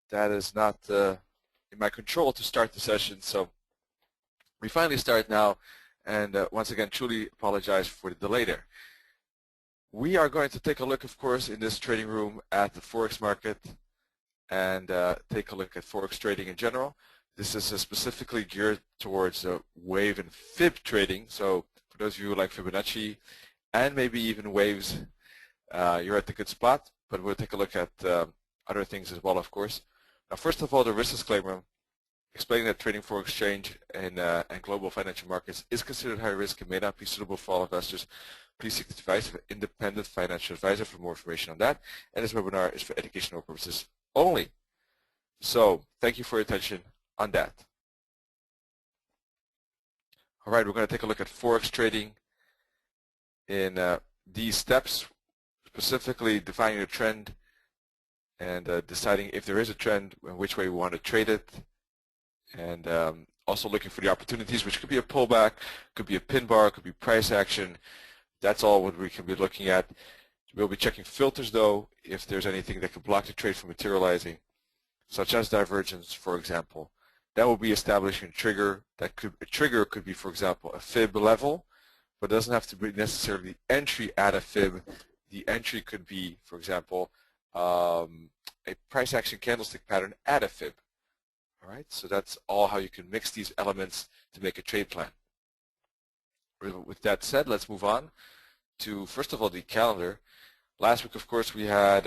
that is not in my control to start the session. So we finally start now, and once again, truly apologize for the delay there. We are going to take a look, of course, in this trading room at the Forex market and take a look at Forex trading in general. This is specifically geared towards wave and fib trading. So for those of you who like Fibonacci and maybe even waves, you're at the good spot. But we'll take a look at other things as well, of course. Now, first of all, the risk disclaimer, explaining that trading for exchange and global financial markets is considered high risk and may not be suitable for all investors. Please seek the advice of an independent financial advisor for more information on that. And this webinar is for educational purposes only. So thank you for your attention on that. All right, we're going to take a look at Forex trading in these steps, specifically defining a trend and deciding if there is a trend and which way we want to trade it, and also looking for the opportunities, which could be a pullback, could be a pin bar, could be price action. That's all what we can be looking at. We'll be checking filters, though, if there's anything that could block the trade from materializing, such as divergence, for example. That will be establishing a trigger. A trigger could be, for example, a fib level, but it doesn't have to be necessarily entry at a fib. The entry could be, for example, a price action candlestick pattern at a fib. All right, so that's all how you can mix these elements to make a trade plan. With that said, let's move on to, first of all, the calendar. Last week, of course, we had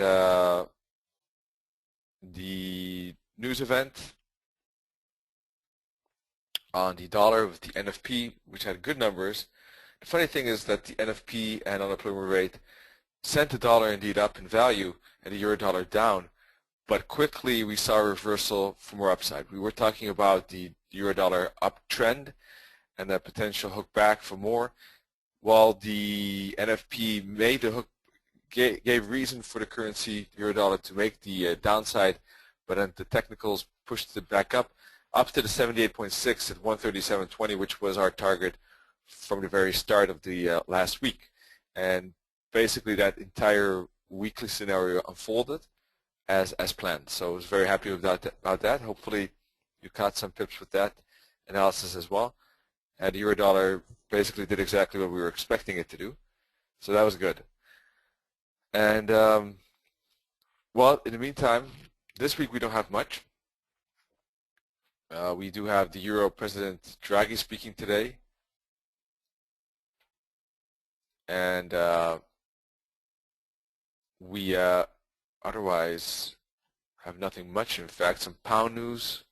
the news event on the dollar with the NFP, which had good numbers. The funny thing is that the NFP and unemployment rate sent the dollar indeed up in value and the euro dollar down, but quickly we saw a reversal for more upside. We were talking about the euro dollar uptrend and that potential hook back for more, while the NFP made the hook, gave reason for the currency, the euro dollar, to make the downside, but then the technicals pushed it back up to the 78.6 at 137.20, which was our target from the very start of the last week. And basically that entire weekly scenario unfolded as planned. So I was very happy about that. Hopefully you caught some pips with that analysis as well. And the euro dollar basically did exactly what we were expecting it to do. So that was good. And well, in the meantime, this week we don't have much. We do have the Euro President Draghi speaking today. And we otherwise have nothing much. In fact, some pound news.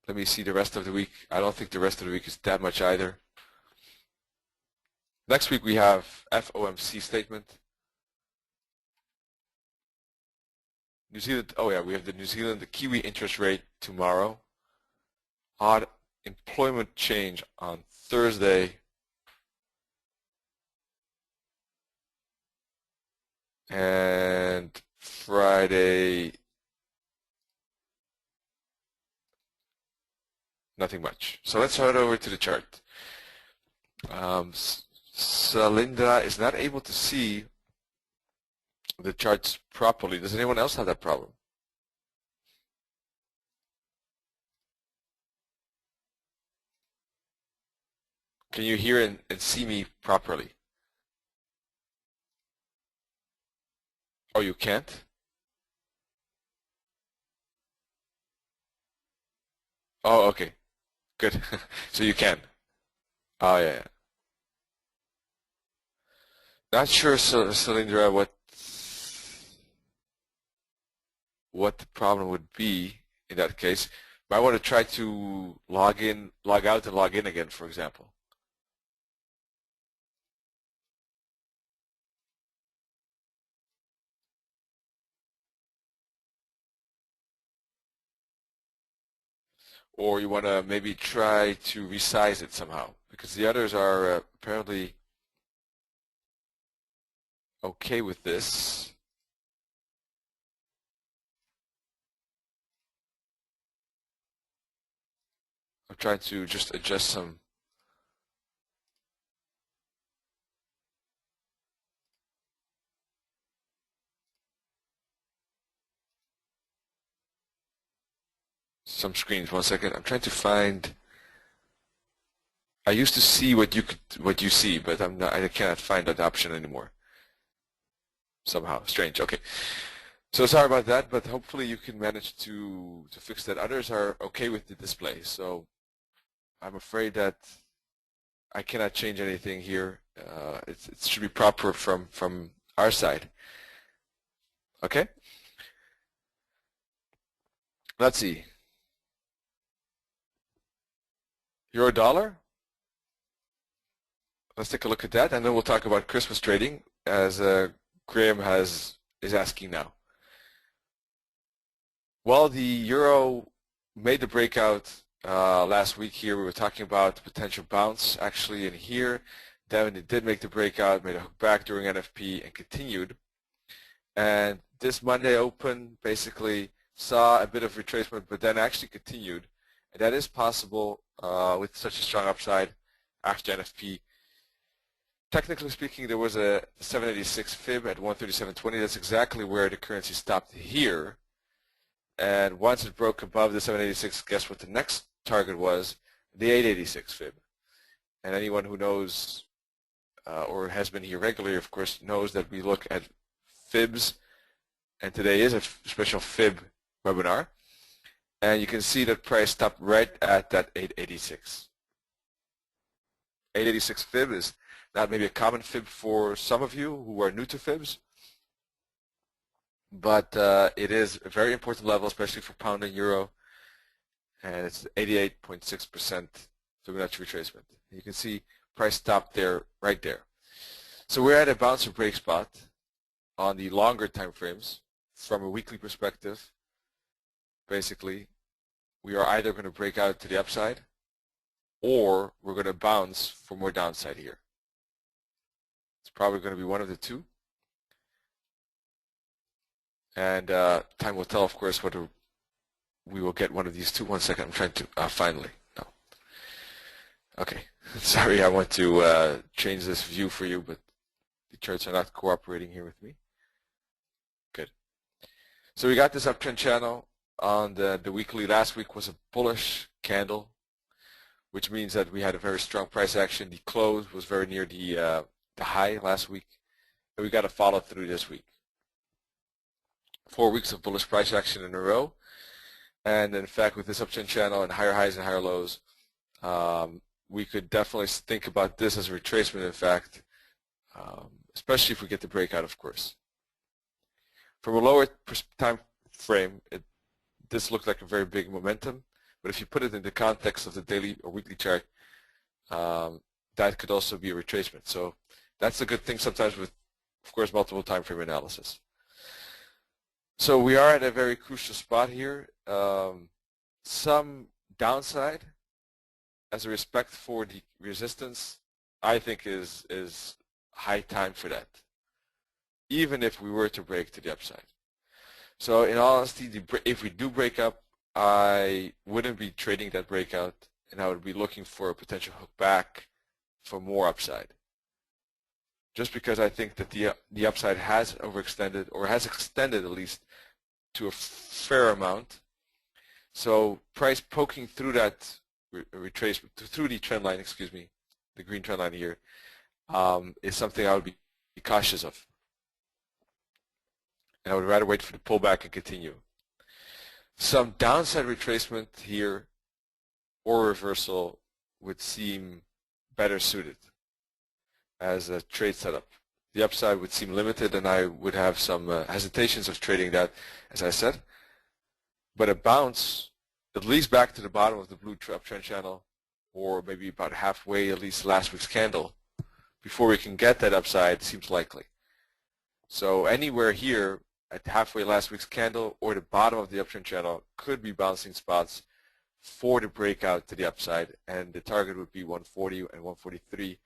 Let me see the rest of the week. I don't think the rest of the week is that much either. Next week we have FOMC statement. New Zealand, oh yeah, we have the New Zealand, the Kiwi interest rate tomorrow. Odd employment change on Thursday. And Friday, nothing much. So let's head over to the chart. Salindra is not able to see the charts properly. Does anyone else have that problem? Can you hear and see me properly? Oh, you can't? Oh, okay. Good. So you can. Oh, yeah. Not sure, Salindra, what the problem would be in that case. But I want to try to log out and log in again, for example. Or you want to maybe try to resize it somehow, because the others are apparently okay with this. I'm trying to just adjust some. some screens. 1 second. I'm trying to find. I used to see what you see, but I cannot find that option anymore. Somehow strange. Okay. So sorry about that, but hopefully you can manage to fix that. Others are okay with the display, so I'm afraid that I cannot change anything here. It should be proper from our side. Okay. Let's see. Euro dollar. Let's take a look at that, and then we'll talk about Christmas trading, as Graham is asking now. Well, the euro made the breakout last week here. We were talking about the potential bounce actually in here. Then it did make the breakout, made a hook back during NFP, and continued. And this Monday open basically saw a bit of retracement, but then actually continued. And that is possible with such a strong upside after NFP. Technically speaking, there was a 786 fib at 137.20. That's exactly where the currency stopped here. And once it broke above the 786, guess what the next target was? The 886 fib. And anyone who knows or has been here regularly, of course, knows that we look at fibs. And today is a special fib webinar. And you can see that price stopped right at that 886. 886 fib is not maybe a common fib for some of you who are new to fibs, but it is a very important level, especially for pound and euro, and it's 88.6% Fibonacci retracement. You can see price stopped there, right there. So we're at a bounce or break spot on the longer time frames. From a weekly perspective, basically, we are either going to break out to the upside, or we're going to bounce for more downside here. It's probably going to be one of the two. And time will tell, of course, whether we will get one of these two. 1 second, I'm trying to, finally, no. Okay, sorry, I want to change this view for you, but the charts are not cooperating here with me. Good. So we got this uptrend channel on the weekly. Last week was a bullish candle, which means that we had a very strong price action. The close was very near the high last week, and we got to follow through this week. 4 weeks of bullish price action in a row, and in fact, with this uptrend channel and higher highs and higher lows, we could definitely think about this as a retracement. In fact, especially if we get the breakout, of course. From a lower time frame, this looked like a very big momentum, but if you put it in the context of the daily or weekly chart, that could also be a retracement. So that's a good thing sometimes with, of course, multiple time frame analysis. So we are at a very crucial spot here. Some downside as a respect for the resistance, I think is high time for that, even if we were to break to the upside. So in all honesty, if we do break up, I wouldn't be trading that breakout, and I would be looking for a potential hook back for more upside. Just because I think that the upside has overextended, or has extended at least to a fair amount. So price poking through that retracement, through the trend line, excuse me, the green trend line here, is something I would be cautious of. And I would rather wait for the pullback and continue. Some downside retracement here or reversal would seem better suited as a trade setup. The upside would seem limited, and I would have some hesitations of trading that, as I said. But a bounce, at least back to the bottom of the blue uptrend channel, or maybe about halfway, at least last week's candle, before we can get that upside, seems likely. So anywhere here at halfway last week's candle or the bottom of the uptrend channel could be bouncing spots for the breakout to the upside, and the target would be 140 and 143,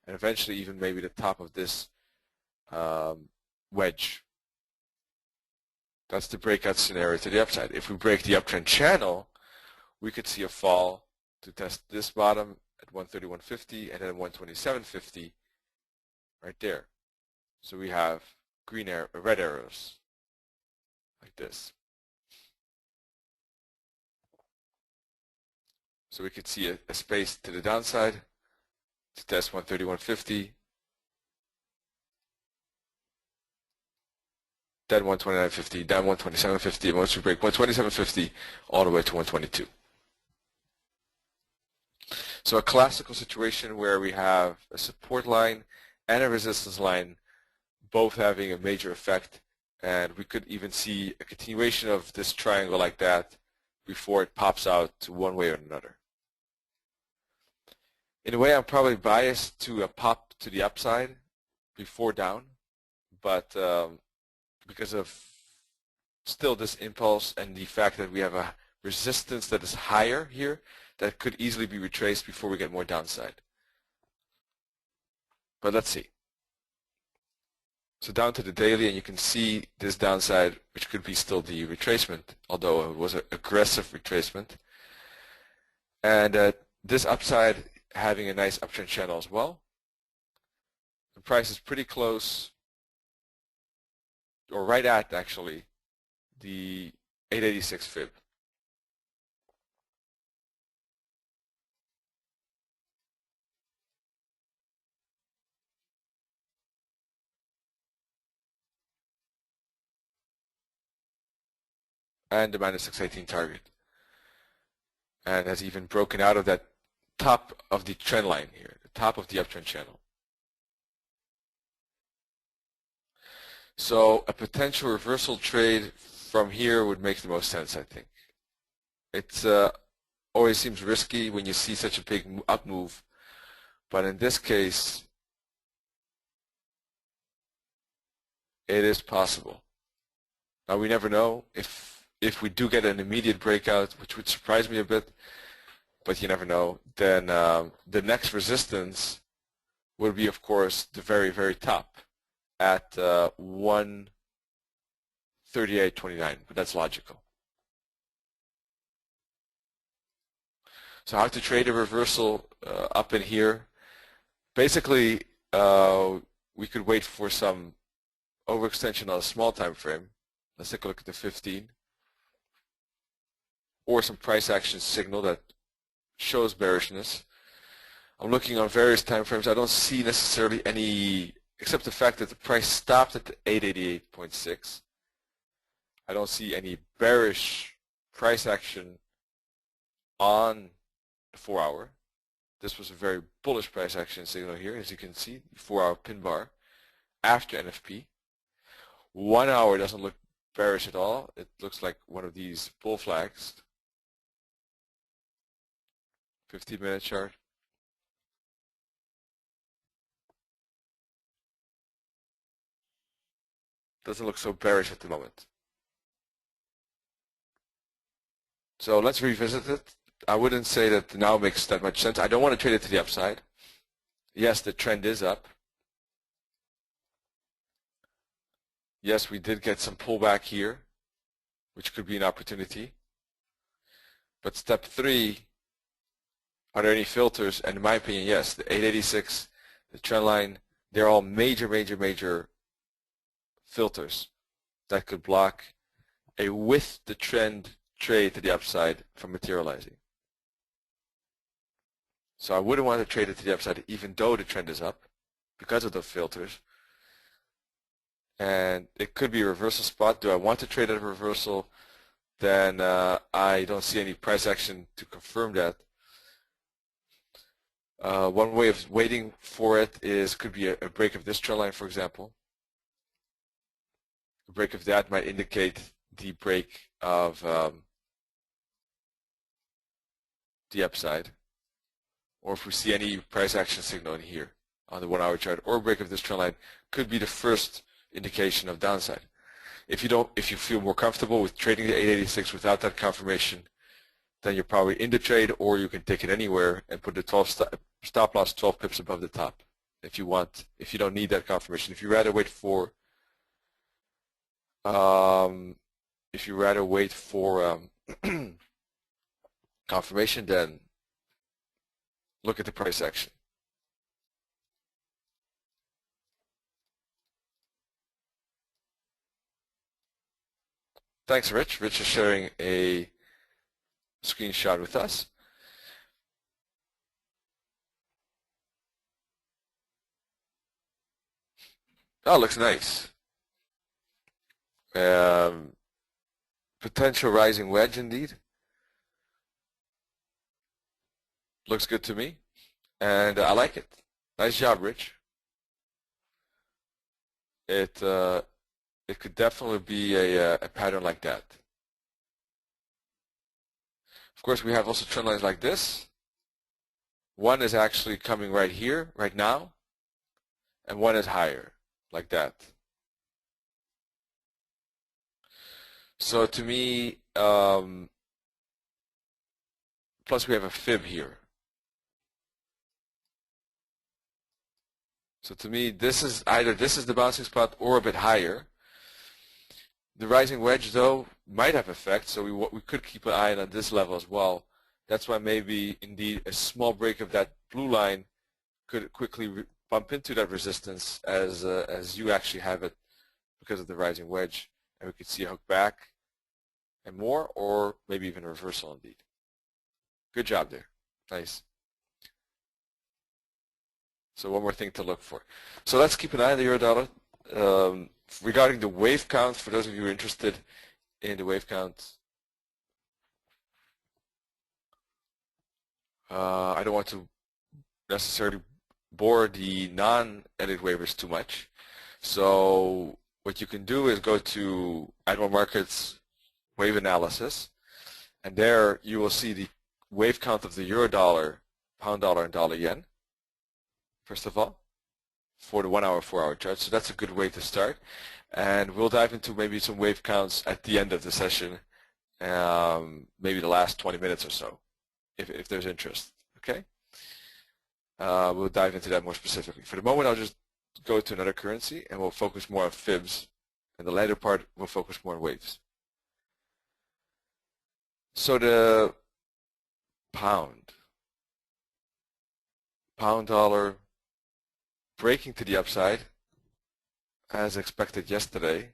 and eventually even maybe the top of this wedge. That's the breakout scenario to the upside. If we break the uptrend channel, we could see a fall to test this bottom at 131.50 and then 127.50 right there. So we have red arrows like this. So we could see a space to the downside to test 131.50, then 129.50, then 127.50, and once we break 127.50 all the way to 122. So a classical situation where we have a support line and a resistance line both having a major effect, and we could even see a continuation of this triangle like that before it pops out to one way or another. In a way, I'm probably biased to a pop to the upside before down, but because of still this impulse and the fact that we have a resistance that is higher here that could easily be retraced before we get more downside. But let's see. So down to the daily, and you can see this downside, which could be still the retracement, although it was an aggressive retracement. And this upside having a nice uptrend channel as well. The price is pretty close, or right at actually, the 886 fib. And the minus 618 target. And has even broken out of that top of the trend line here, the top of the uptrend channel. So a potential reversal trade from here would make the most sense, I think. It's always seems risky when you see such a big up move, but in this case, it is possible. Now we never know if we do get an immediate breakout, which would surprise me a bit, but you never know, then the next resistance would be, of course, the very, very top at 138.29, but that's logical. So how to trade a reversal up in here? Basically, we could wait for some overextension on a small time frame. Let's take a look at the 15. Or some price action signal that shows bearishness. I'm looking on various time frames. I don't see necessarily any, except the fact that the price stopped at the 888.6. I don't see any bearish price action on the 4-hour. This was a very bullish price action signal here, as you can see, 4-hour pin bar after NFP. 1 hour doesn't look bearish at all. It looks like one of these bull flags. 15-minute chart. Doesn't look so bearish at the moment. So let's revisit it. I wouldn't say that now makes that much sense. I don't want to trade it to the upside. Yes, the trend is up. Yes, we did get some pullback here, which could be an opportunity. But step 3, are there any filters? And in my opinion, yes. The 886, the trend line, they're all major, major, major filters that could block a with the trend trade to the upside from materializing. So I wouldn't want to trade it to the upside even though the trend is up because of those filters. And it could be a reversal spot. Do I want to trade at a reversal? Then I don't see any price action to confirm that. One way of waiting for it could be a break of this trend line, for example. A break of that might indicate the break of the upside. Or if we see any price action signal in here on the 1-hour chart, or a break of this trend line, could be the first indication of downside. If you feel more comfortable with trading the 886 without that confirmation, then you're probably in the trade, or you can take it anywhere and put the 12 stop loss 12 pips above the top if you want. If you don't need that confirmation, if you rather wait for confirmation, then look at the price action. Thanks, Rich. Rich is sharing a screenshot with us. Oh, looks nice. Potential rising wedge indeed. Looks good to me, and I like it. Nice job, Rich. It could definitely be a pattern like that. Of course, we have also trend lines like this. One is actually coming right here, right now, and one is higher, like that. So to me, plus we have a fib here. So to me, this is the bouncing spot or a bit higher. The rising wedge, though, might have effect, so we could keep an eye on this level as well. That's why maybe indeed a small break of that blue line could quickly bump into that resistance as you actually have it because of the rising wedge, and we could see a hook back and more, or maybe even a reversal indeed. Good job there. Nice. So one more thing to look for. So let's keep an eye on the euro dollar. Regarding the wave count, for those of you who are interested in the wave count, I don't want to necessarily bore the non-edit waivers too much. So what you can do is go to Admiral Markets wave analysis, and there you will see the wave count of the euro dollar, pound dollar, and dollar yen, first of all, for the 1 hour, 4 hour chart. So that's a good way to start. And we'll dive into maybe some wave counts at the end of the session, maybe the last 20 minutes or so, if there's interest. Okay? We'll dive into that more specifically. For the moment, I'll just go to another currency, and we'll focus more on fibs. And the later part, we'll focus more on waves. So the pound dollar breaking to the upside as expected yesterday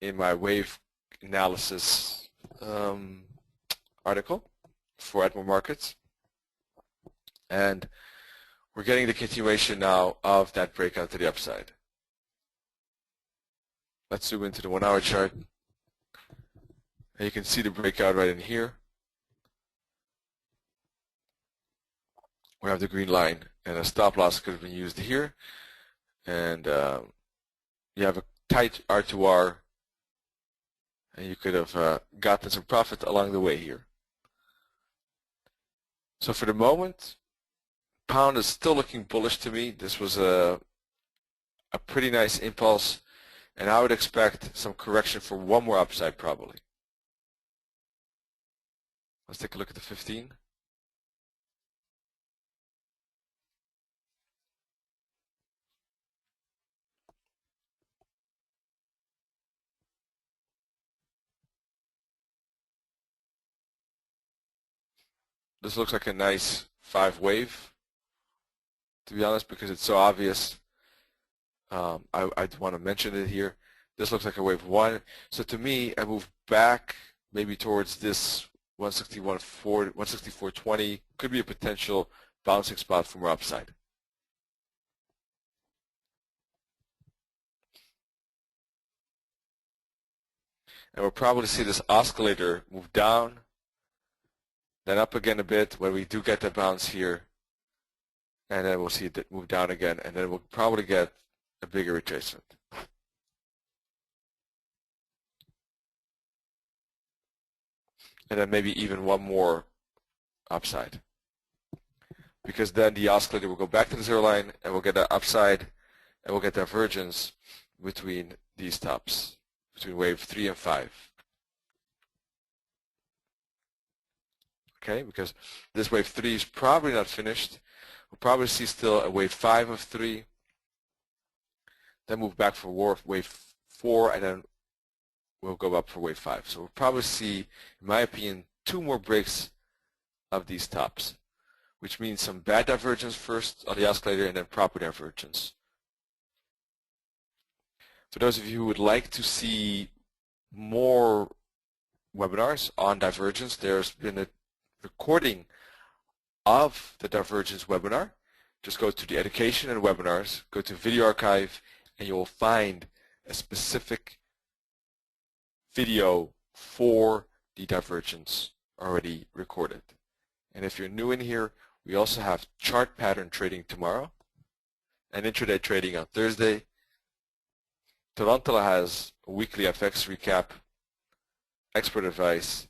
in my wave analysis article for Admiral Markets, and we're getting the continuation now of that breakout to the upside. Let's zoom into the 1 hour chart, and you can see the breakout right in here. We have the green line, and a stop loss could have been used here, and you have a tight R2R, and you could have gotten some profit along the way here. So for the moment, pound is still looking bullish to me. This was a pretty nice impulse, and I would expect some correction for one more upside probably. Let's take a look at the 15. This looks like a nice 5 wave, to be honest, because it's so obvious. I want to mention it here. This looks like a wave 1. So to me, I move back maybe towards this 164.20. Could be a potential bouncing spot for more upside. And we'll probably see this oscillator move down, then up again a bit when we do get the bounce here, and then we'll see it move down again, and then we'll probably get a bigger retracement. And then maybe even one more upside. Because then the oscillator will go back to the 0 line, and we'll get that upside, and we'll get divergence between these tops, between wave 3 and 5. Okay, because this wave 3 is probably not finished. We'll probably see still a wave 5 of 3, then move back for wave 4, and then we'll go up for wave 5. So we'll probably see, in my opinion, 2 more breaks of these tops, which means some bad divergence first on the oscillator and then proper divergence. For those of you who would like to see more webinars on divergence, there's been a recording of the divergence webinar. Just go to the education and webinars, go to video archive, and you will find a specific video for the divergence already recorded. And if you're new in here, we also have chart pattern trading tomorrow and intraday trading on Thursday. Tarantula has a weekly FX recap, expert advice,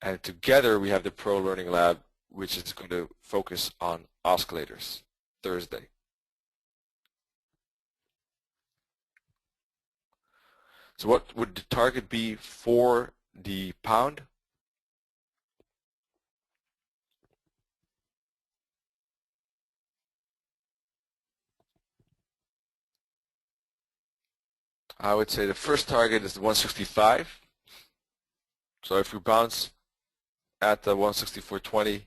and together we have the Pro Learning Lab, which is going to focus on oscillators Thursday. So what would the target be for the pound? I would say the first target is the 165. So if we bounce at the 164.20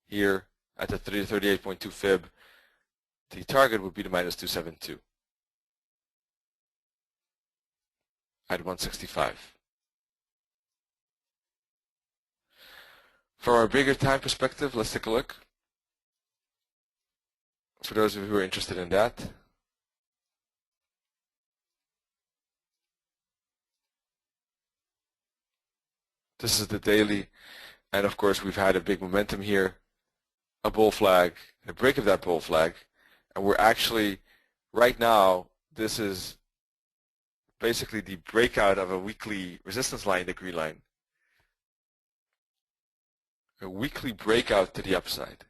here at the 38.2 fib, the target would be the minus 272 at 165. From a bigger time perspective, let's take a look. For those of you who are interested in that. This is the daily, and of course we've had a big momentum here, a bull flag, a break of that bull flag, and we're actually, right now, this is basically the breakout of a weekly resistance line, the green line. A weekly breakout to the upside.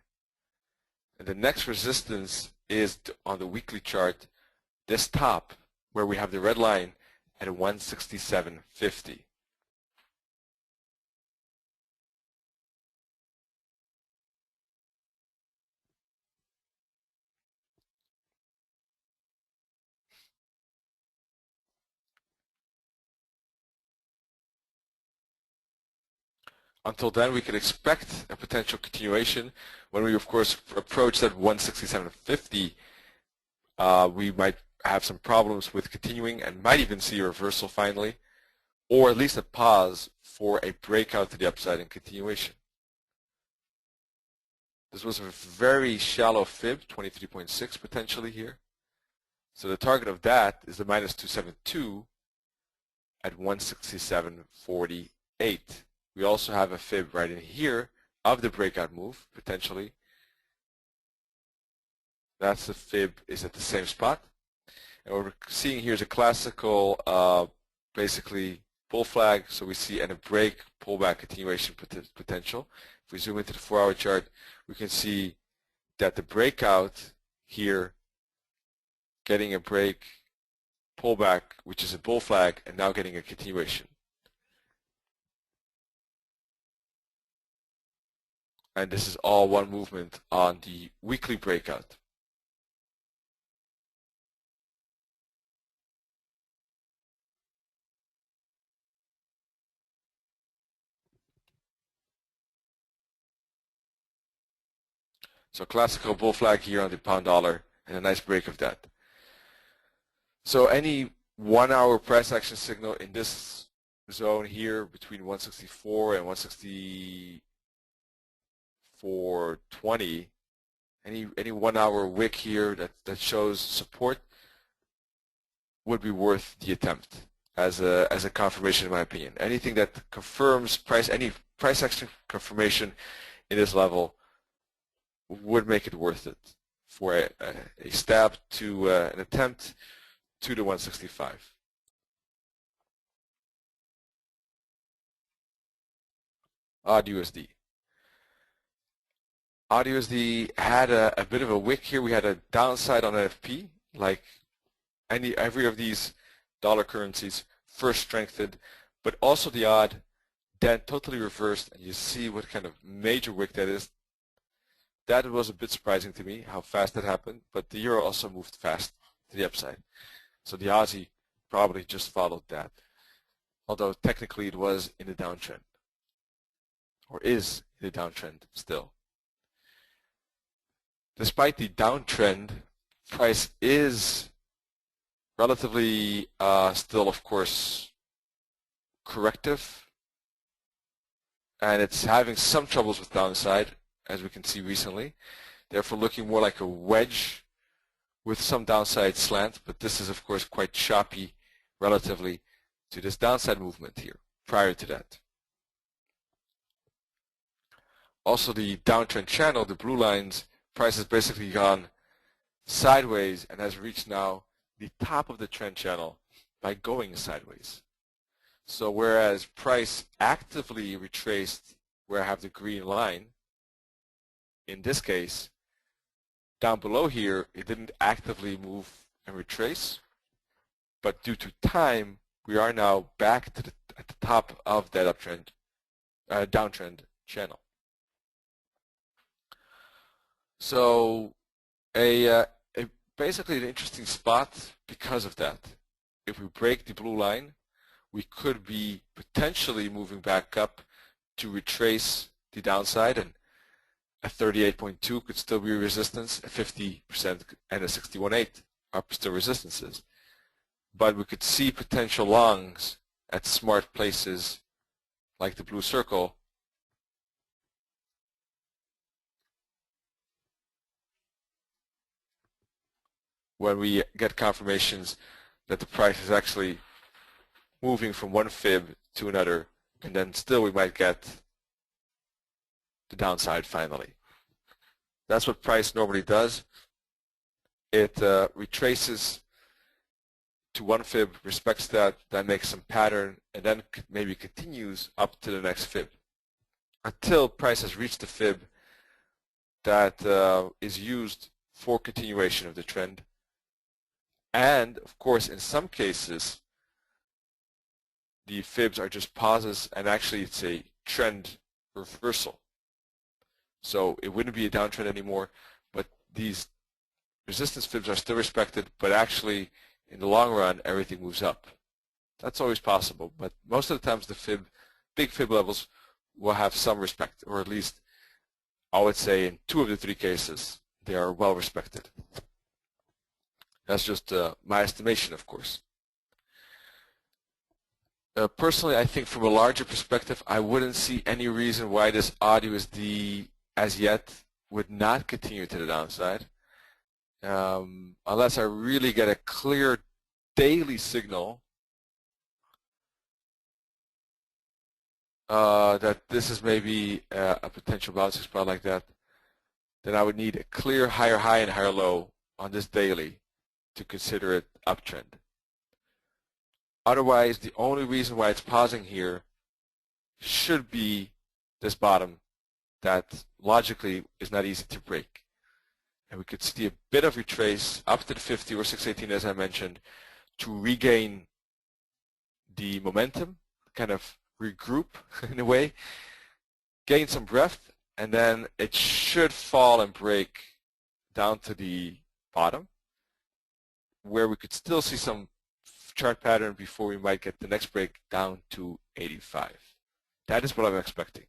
And the next resistance is on the weekly chart, this top, where we have the red line at 167.50. Until then, we can expect a potential continuation. When we, of course, approach that 167.50, we might have some problems with continuing and might even see a reversal finally, or at least a pause for a breakout to the upside and continuation. This was a very shallow fib, 23.6 potentially here. So the target of that is the minus 272 at 167.48. We also have a fib right in here of the breakout move, potentially. That's the fib is at the same spot. And what we're seeing here is a classical, basically, bull flag. So we see a break, pullback, continuation potential. If we zoom into the 4-hour chart, we can see that the breakout here, getting a break, pullback, which is a bull flag, and now getting a continuation. And this is all one movement on the weekly breakout. So classical bull flag here on the pound dollar and a nice break of that. So any 1-hour price action signal in this zone here between 164 and 164.20, any 1-hour wick here that shows support would be worth the attempt as a confirmation, in my opinion. Anything that confirms any price action confirmation in this level would make it worth it for a stab to an attempt to the 165. AUD/USD. AUD/USD had a bit of a wick here. We had a downside on NFP, like every of these dollar currencies first strengthened, but also the odd then totally reversed, and you see what kind of major wick that is. That was a bit surprising to me, how fast that happened, but the euro also moved fast to the upside. So the Aussie probably just followed that, although technically it was in the downtrend, or is in the downtrend still. Despite the downtrend, price is relatively still, of course, corrective, and it's having some troubles with downside, as we can see recently. Therefore, looking more like a wedge with some downside slant, but this is of course quite choppy relatively to this downside movement here prior to that. Also the downtrend channel, the blue lines, price has basically gone sideways and has reached now the top of the trend channel by going sideways. So whereas price actively retraced where I have the green line, in this case, down below here, it didn't actively move and retrace, but due to time, we are now back to at the top of that uptrend, downtrend channel. So basically an interesting spot because of that. If we break the blue line, we could be potentially moving back up to retrace the downside, and a 38.2 could still be resistance, a 50% and a 61.8 are still resistances. But we could see potential longs at smart places like the blue circle when we get confirmations that the price is actually moving from one fib to another, and then still we might get the downside finally. That's what price normally does. It retraces to one fib, respects that, then makes some pattern, and then maybe continues up to the next fib until price has reached the fib that is used for continuation of the trend. And of course, in some cases, the fibs are just pauses, and actually it's a trend reversal. So it wouldn't be a downtrend anymore, but these resistance fibs are still respected, but actually in the long run everything moves up. That's always possible, but most of the times the big fib levels will have some respect, or at least I would say in 2 of the 3 cases they are well respected. That's just my estimation, of course. Personally, I think from a larger perspective, I wouldn't see any reason why this odd USD as yet would not continue to the downside, unless I really get a clear daily signal that this is maybe a potential bouncing spot like that. Then I would need a clear higher high and higher low on this daily to consider it uptrend. Otherwise, the only reason why it's pausing here should be this bottom that logically is not easy to break. And we could see a bit of retrace up to the 50 or 618 as I mentioned to regain the momentum, kind of regroup in a way, gain some breath, and then it should fall and break down to the bottom where we could still see some chart pattern before we might get the next break down to 85. That is what I'm expecting.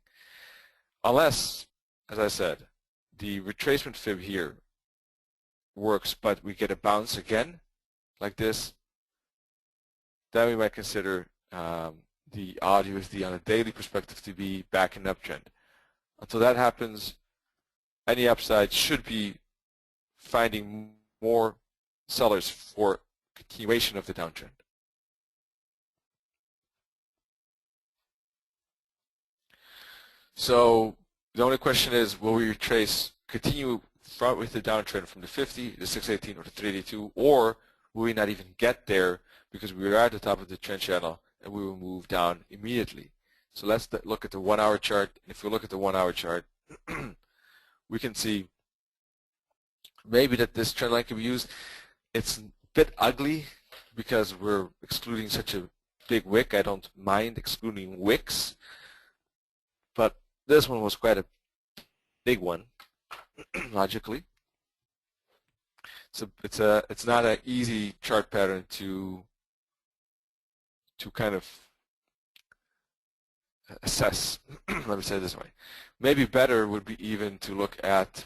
Unless, as I said, the retracement fib here works, but we get a bounce again, like this, then we might consider the odd USD on a daily perspective to be back in uptrend. Until that happens, any upside should be finding more sellers for continuation of the downtrend. So the only question is, will we continue front with the downtrend from the 50, the 618, or the 382, or will we not even get there because we are at the top of the trend channel and we will move down immediately? So let's look at the 1 hour chart. If we look at the 1 hour chart, we can see maybe that this trend line can be used. It's a bit ugly because we're excluding such a big wick. I don't mind excluding wicks, but this one was quite a big one, logically. So it's not an easy chart pattern to kind of assess. Let me say it this way. Maybe better would be even to look at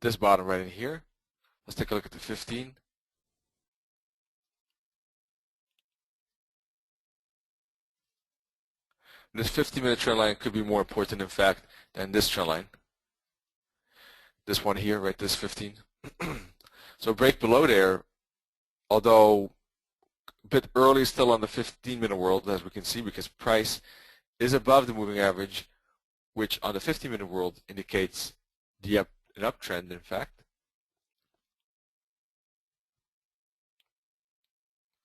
this bottom right in here. Let's take a look at the 15. This 50-minute trend line could be more important, in fact, than this trend line. This one here, right, this 15. So break below there, although a bit early still on the 15-minute world, as we can see, because price is above the moving average, which on the 15-minute world indicates an uptrend, in fact.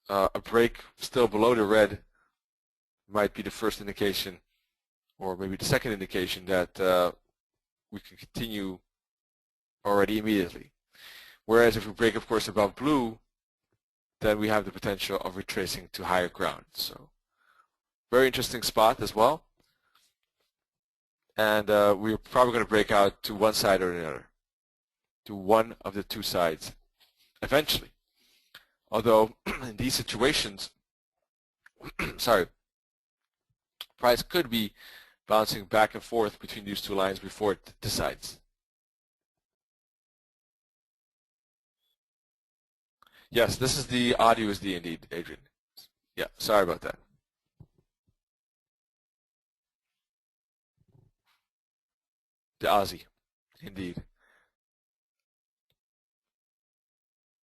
A break still below the red might be the first indication, or maybe the second indication, that we can continue already immediately. Whereas if we break, of course, above blue, then we have the potential of retracing to higher ground. So very interesting spot as well. And we're probably going to break out to one side or another, to one of the two sides eventually. Although in these situations, sorry, price could be bouncing back and forth between these two lines before it decides. Yes, this is the odd USD indeed, Adrian. Yeah, sorry about that. The Aussie, indeed.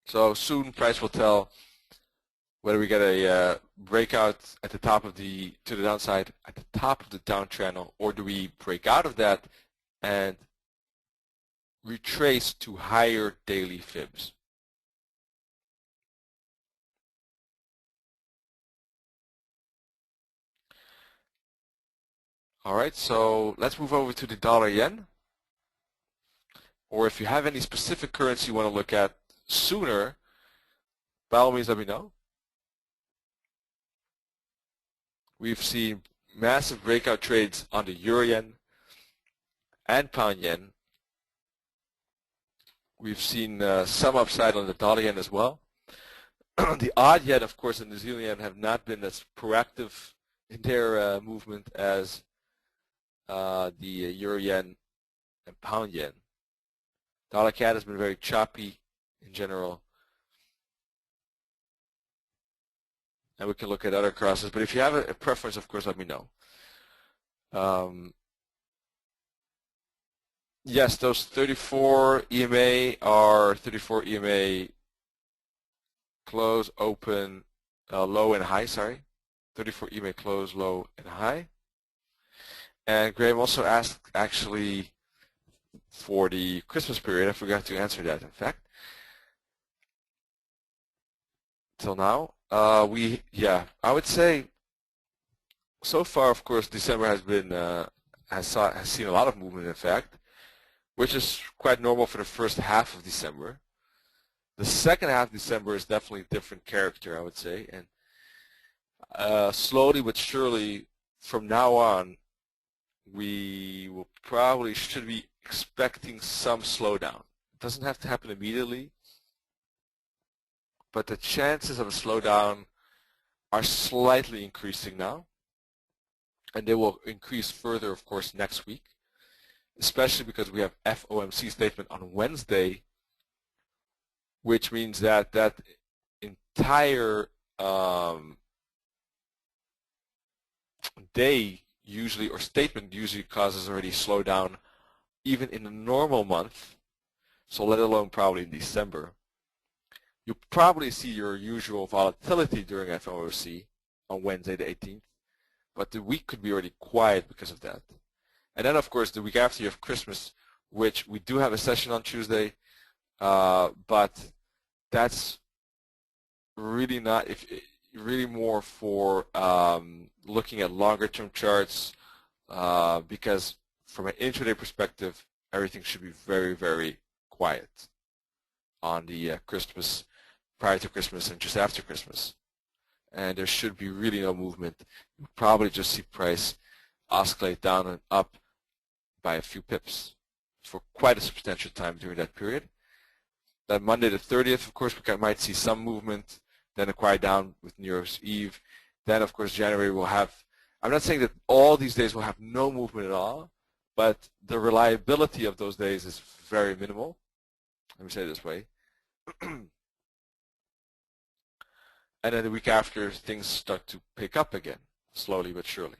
So soon price will tell whether we get a breakout at the top of to the downside at the top of the down channel, or do we break out of that and retrace to higher daily fibs. All right, so let's move over to the dollar yen. Or if you have any specific currency you want to look at sooner, by all means let me know. We've seen massive breakout trades on the euro yen and pound yen. We've seen some upside on the dollar yen as well. The odd yen, of course, and the New Zealand yen have not been as proactive in their movement as the euro yen and pound yen. Dollar CAD has been very choppy in general. And we can look at other crosses. But if you have a preference, of course, let me know. Yes, those 34 EMA are 34 EMA close, open, low and high, sorry. 34 EMA close, low and high. And Graham also asked actually for the Christmas period. I forgot to answer that, in fact. Till now. I would say so far, of course, December has been has seen a lot of movement, in fact, which is quite normal for the first half of December. The second half of December is definitely a different character, I would say, and slowly but surely, from now on, we will should be expecting some slowdown. It doesn't have to happen immediately, but the chances of a slowdown are slightly increasing now, and they will increase further, of course, next week, especially because we have FOMC statement on Wednesday, which means that that entire day usually, or statement usually, causes already slowdown even in a normal month, so let alone probably in December. You'll probably see your usual volatility during FOMC on Wednesday the 18th, but the week could be already quiet because of that. And then, of course, the week after you have Christmas, which we do have a session on Tuesday, but that's really not, really more for looking at longer-term charts, because from an intraday perspective, everything should be very, very quiet on the Christmas, prior to Christmas and just after Christmas. And there should be really no movement. You'll probably just see price oscillate down and up by a few pips for quite a substantial time during that period. Then Monday the 30th, of course, we might see some movement, then a quiet down with New Year's Eve. Then, of course, January will have, I'm not saying that all these days will have no movement at all, but the reliability of those days is very minimal. Let me say it this way. And then the week after, things start to pick up again, slowly but surely.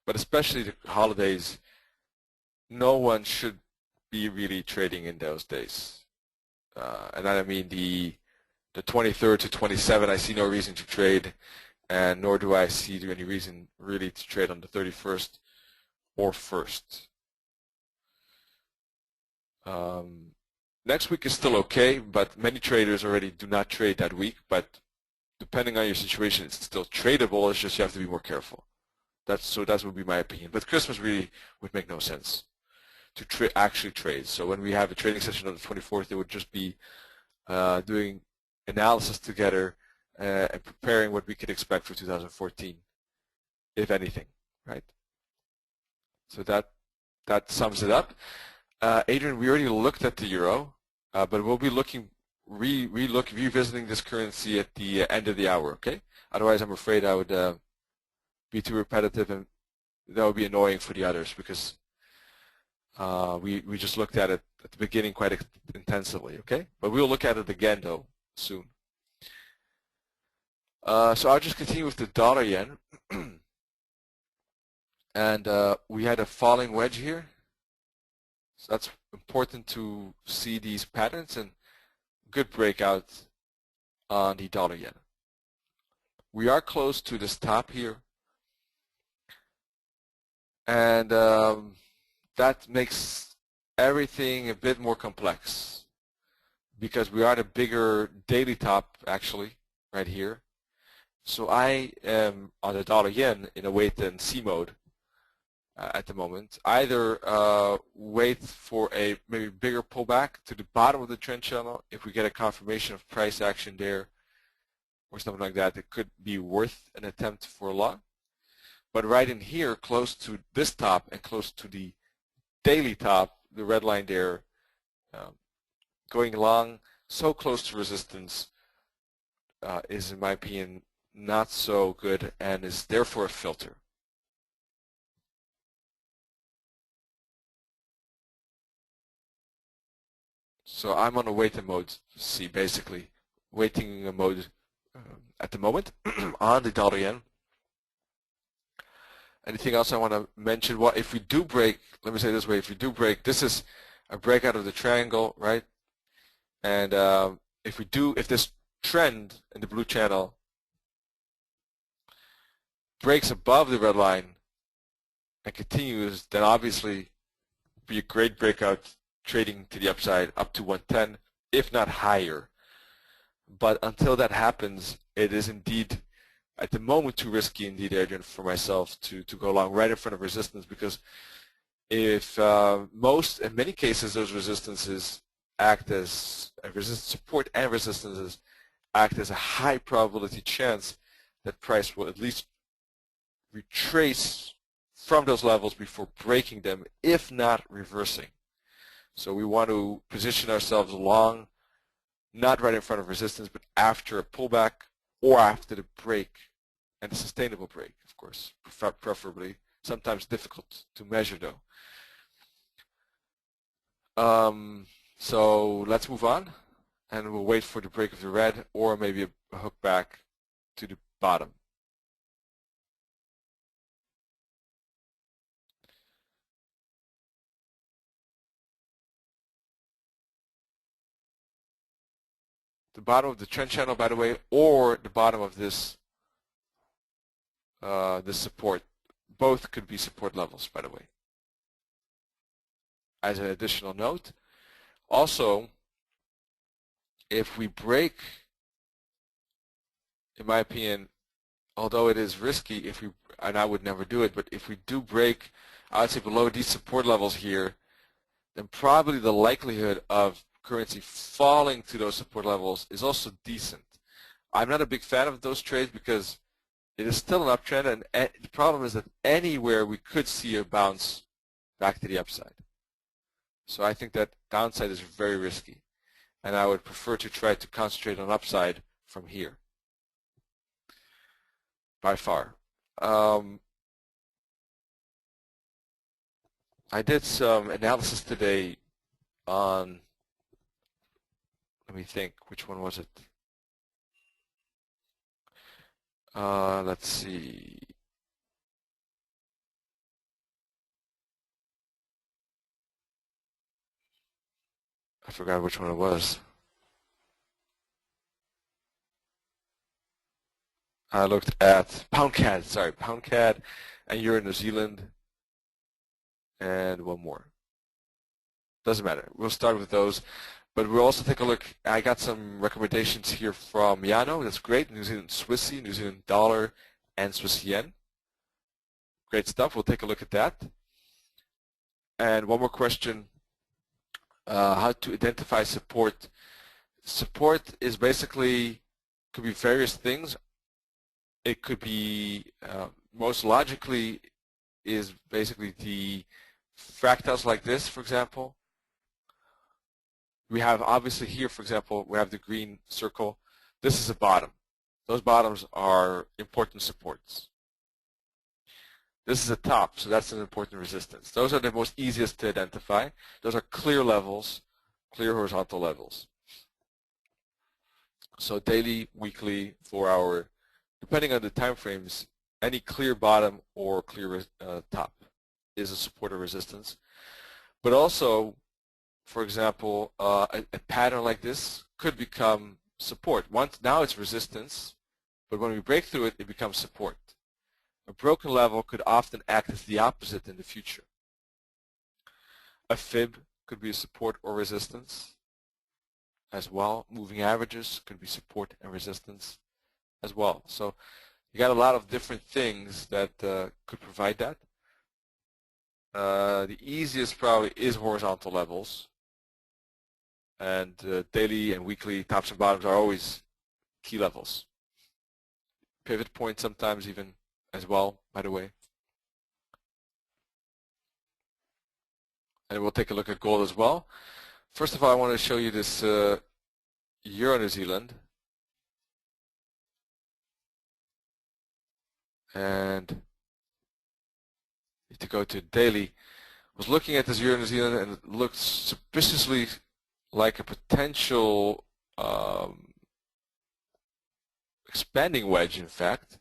But especially the holidays, no one should be really trading in those days. And I mean the 23rd to 27th, I see no reason to trade, and nor do I see any reason really to trade on the 31st or 1st. Next week is still okay, but many traders already do not trade that week. But depending on your situation, it's still tradable. It's just you have to be more careful. That would be my opinion. But Christmas really would make no sense to actually trade. So when we have a trading session on the 24th, it would just be doing analysis together and preparing what we could expect for 2014, if anything, right? So that sums it up. Adrian, we already looked at the euro, but we'll be revisiting this currency at the end of the hour, okay? Otherwise, I'm afraid I would be too repetitive, and that would be annoying for the others, because we just looked at it at the beginning quite intensively, okay? But we'll look at it again, though, soon. So I'll just continue with the dollar yen. And we had a falling wedge here. So that's important to see these patterns, and good breakout on the dollar yen. We are close to this top here. And that makes everything a bit more complex, because we are at a bigger daily top, actually, right here. So I am on the dollar yen in a wait and see mode at the moment. Either wait for a maybe bigger pullback to the bottom of the trend channel. If we get a confirmation of price action there or something like that, it could be worth an attempt for a long. But right in here, close to this top and close to the daily top, the red line there, going long, so close to resistance, is, in my opinion, not so good, and is therefore a filter. So I'm on a waiting mode, see, basically waiting mode at the moment on the dollar yen. Anything else I want to mention? Well, if we do break, let me say it this way, if we do break, this is a breakout of the triangle, right? And if this trend in the blue channel breaks above the red line and continues, then obviously be a great breakout trading to the upside up to 110, if not higher. But until that happens, it is indeed at the moment too risky, indeed, Adrian, for myself to go long right in front of resistance, because if in many cases those resistances act as support, and resistances act as a high probability chance that price will at least retrace from those levels before breaking them, if not reversing. So we want to position ourselves long, not right in front of resistance, but after a pullback or after the break, and a sustainable break, of course, preferably. Sometimes difficult to measure, though. So let's move on, and we'll wait for the break of the red, or maybe a hook back to the bottom. The bottom of the trend channel, by the way, or the bottom of this support. Both could be support levels, by the way. As an additional note, also, if we break, in my opinion, although it is risky, and I would never do it, but if we do break, I would say below these support levels here, then probably the likelihood of currency falling to those support levels is also decent. I'm not a big fan of those trades because it is still an uptrend, and the problem is that anywhere we could see a bounce back to the upside. So I think that downside is very risky, and I would prefer to try to concentrate on upside from here, by far. I did some analysis today on, let me think, which one was it? Let's see. forgot which one it was. I looked at pound CAD, sorry, pound CAD and Euro New Zealand and one more. Doesn't matter. We'll start with those. But we'll also take a look. I got some recommendations here from Yano. That's great. New Zealand Swissy, New Zealand dollar, and Swiss yen. Great stuff. We'll take a look at that. And one more question. How to identify support. Support is basically, could be various things. It could be, most logically, is basically the fractals like this, for example. We have obviously here, for example, we have the green circle. This is a bottom. Those bottoms are important supports. This is a top, so that's an important resistance. Those are the most easiest to identify. Those are clear levels, clear horizontal levels. So daily, weekly, 4-hour, depending on the time frames, any clear bottom or clear top is a support or resistance. But also, for example, a pattern like this could become support. Now it's resistance, but when we break through it, it becomes support. A broken level could often act as the opposite in the future. A fib could be a support or resistance as well. Moving averages could be support and resistance as well. So you got a lot of different things that could provide that. The easiest probably is horizontal levels. And daily and weekly tops and bottoms are always key levels. Pivot points sometimes even as well, by the way. And we'll take a look at gold as well. First of all, I want to show you this Euro New Zealand. And need to go to daily. I was looking at this Euro New Zealand and it looked suspiciously like a potential expanding wedge, in fact.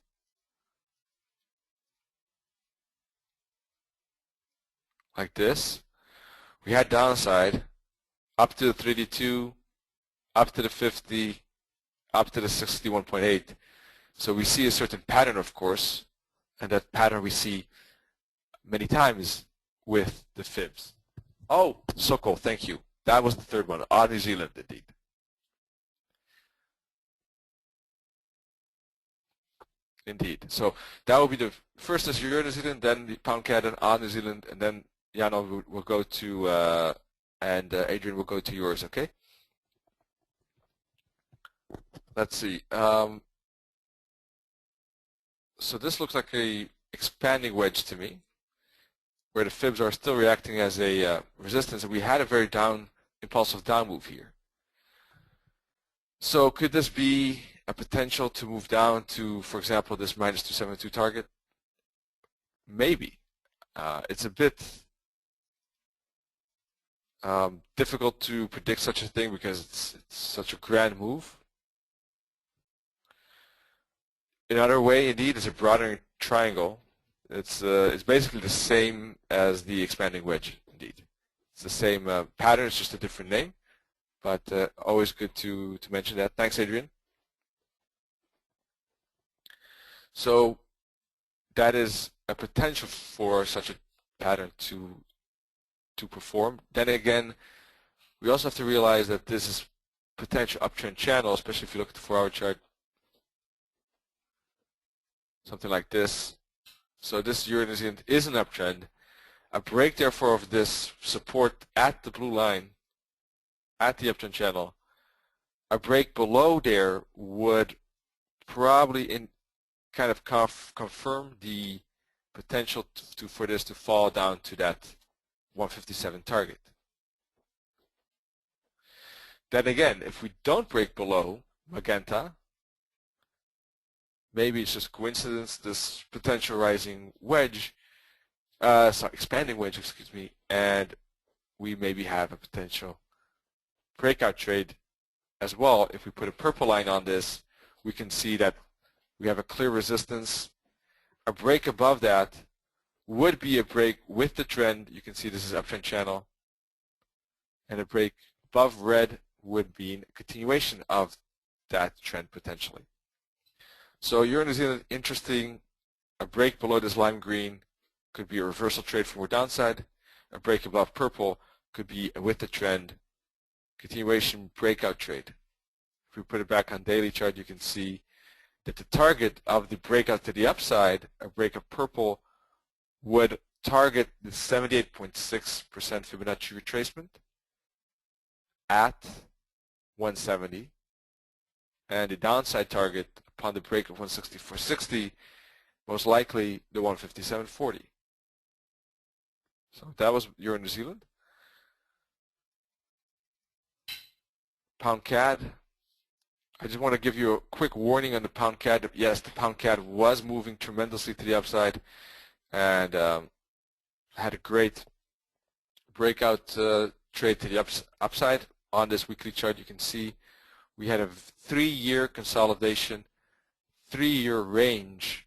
Like this. We had downside up to the 3D2, up to the 50, up to the 61.8. So we see a certain pattern, of course, and that pattern we see many times with the fibs. Oh, Sokol, thank you. That was the third one, on New Zealand, indeed. Indeed. So that will be the first is Euro New Zealand, then the pound CAD and on New Zealand, and then Jano will go to, and Adrian will go to yours, okay? Let's see. So this looks like a expanding wedge to me, where the fibs are still reacting as a resistance, and we had a very impulsive down move here. So could this be a potential to move down to, for example, this minus 272 target? Maybe. It's a bit difficult to predict such a thing because it's such a grand move. Another way, indeed, is a broadening triangle. It's basically the same as the expanding wedge, indeed. It's the same pattern, it's just a different name, but always good to mention that. Thanks, Adrian. So that is a potential for such a pattern to perform. Then again, we also have to realize that this is potential uptrend channel, especially if you look at the 4-hour chart. Something like this. So this Euro New Zealand is an uptrend. A break, therefore, of this support at the blue line, at the uptrend channel, a break below there would probably kind of confirm the potential for this to fall down to that 157 target. Then again, if we don't break below magenta, maybe it's just coincidence, this potential rising wedge, expanding wedge, excuse me, and we maybe have a potential breakout trade as well. If we put a purple line on this, we can see that we have a clear resistance. A break above that would be a break with the trend. You can see this is uptrend channel, and a break Above red would be a continuation of that trend potentially. So Euro New Zealand, interesting. A break below this lime green could be a reversal trade for more downside. A break above purple could be with the trend continuation breakout trade. If we put it back on daily chart, you can see that the target of the breakout to the upside, a break of purple, would target the 78.6% Fibonacci retracement at 170, and the downside target upon the break of 164.60, most likely the 157.40. So that was Euro New Zealand. Pound CAD. I just want to give you a quick warning on the pound CAD. Yes, the pound CAD was moving tremendously to the upside, and had a great breakout trade to the upside. On this weekly chart, you can see we had a 3-year consolidation, 3-year range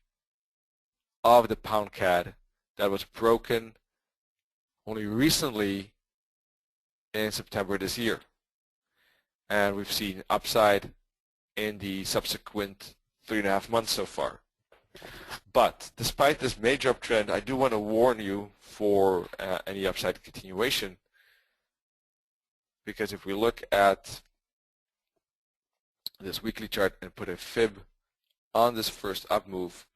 of the pound CAD that was broken only recently in September this year. And we've seen upside in the subsequent 3.5 months so far. But despite this major uptrend, I do want to warn you for any upside continuation, because if we look at this weekly chart and put a fib on this first up move,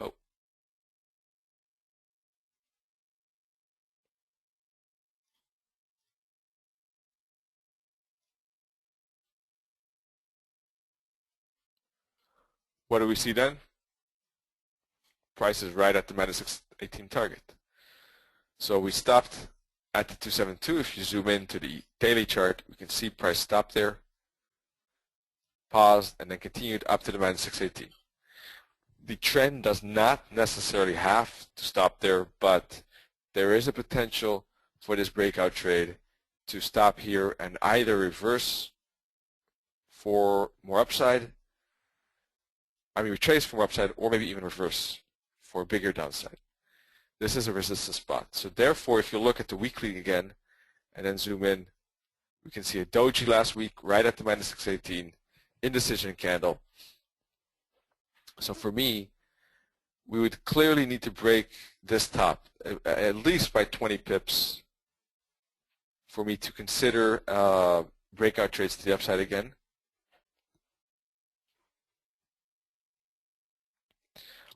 what do we see then? Price is right at the -618 target. So we stopped at the 272. If you zoom into the daily chart, we can see price stopped there, paused, and then continued up to the -618. The trend does not necessarily have to stop there, but there is a potential for this breakout trade to stop here and either reverse for more upside, retrace for more upside, or maybe even reverse for a bigger downside. This is a resistance spot. So therefore, if you look at the weekly again and then zoom in, we can see a doji last week right at the -618 indecision candle. So for me, we would clearly need to break this top at least by 20 pips for me to consider breakout trades to the upside again.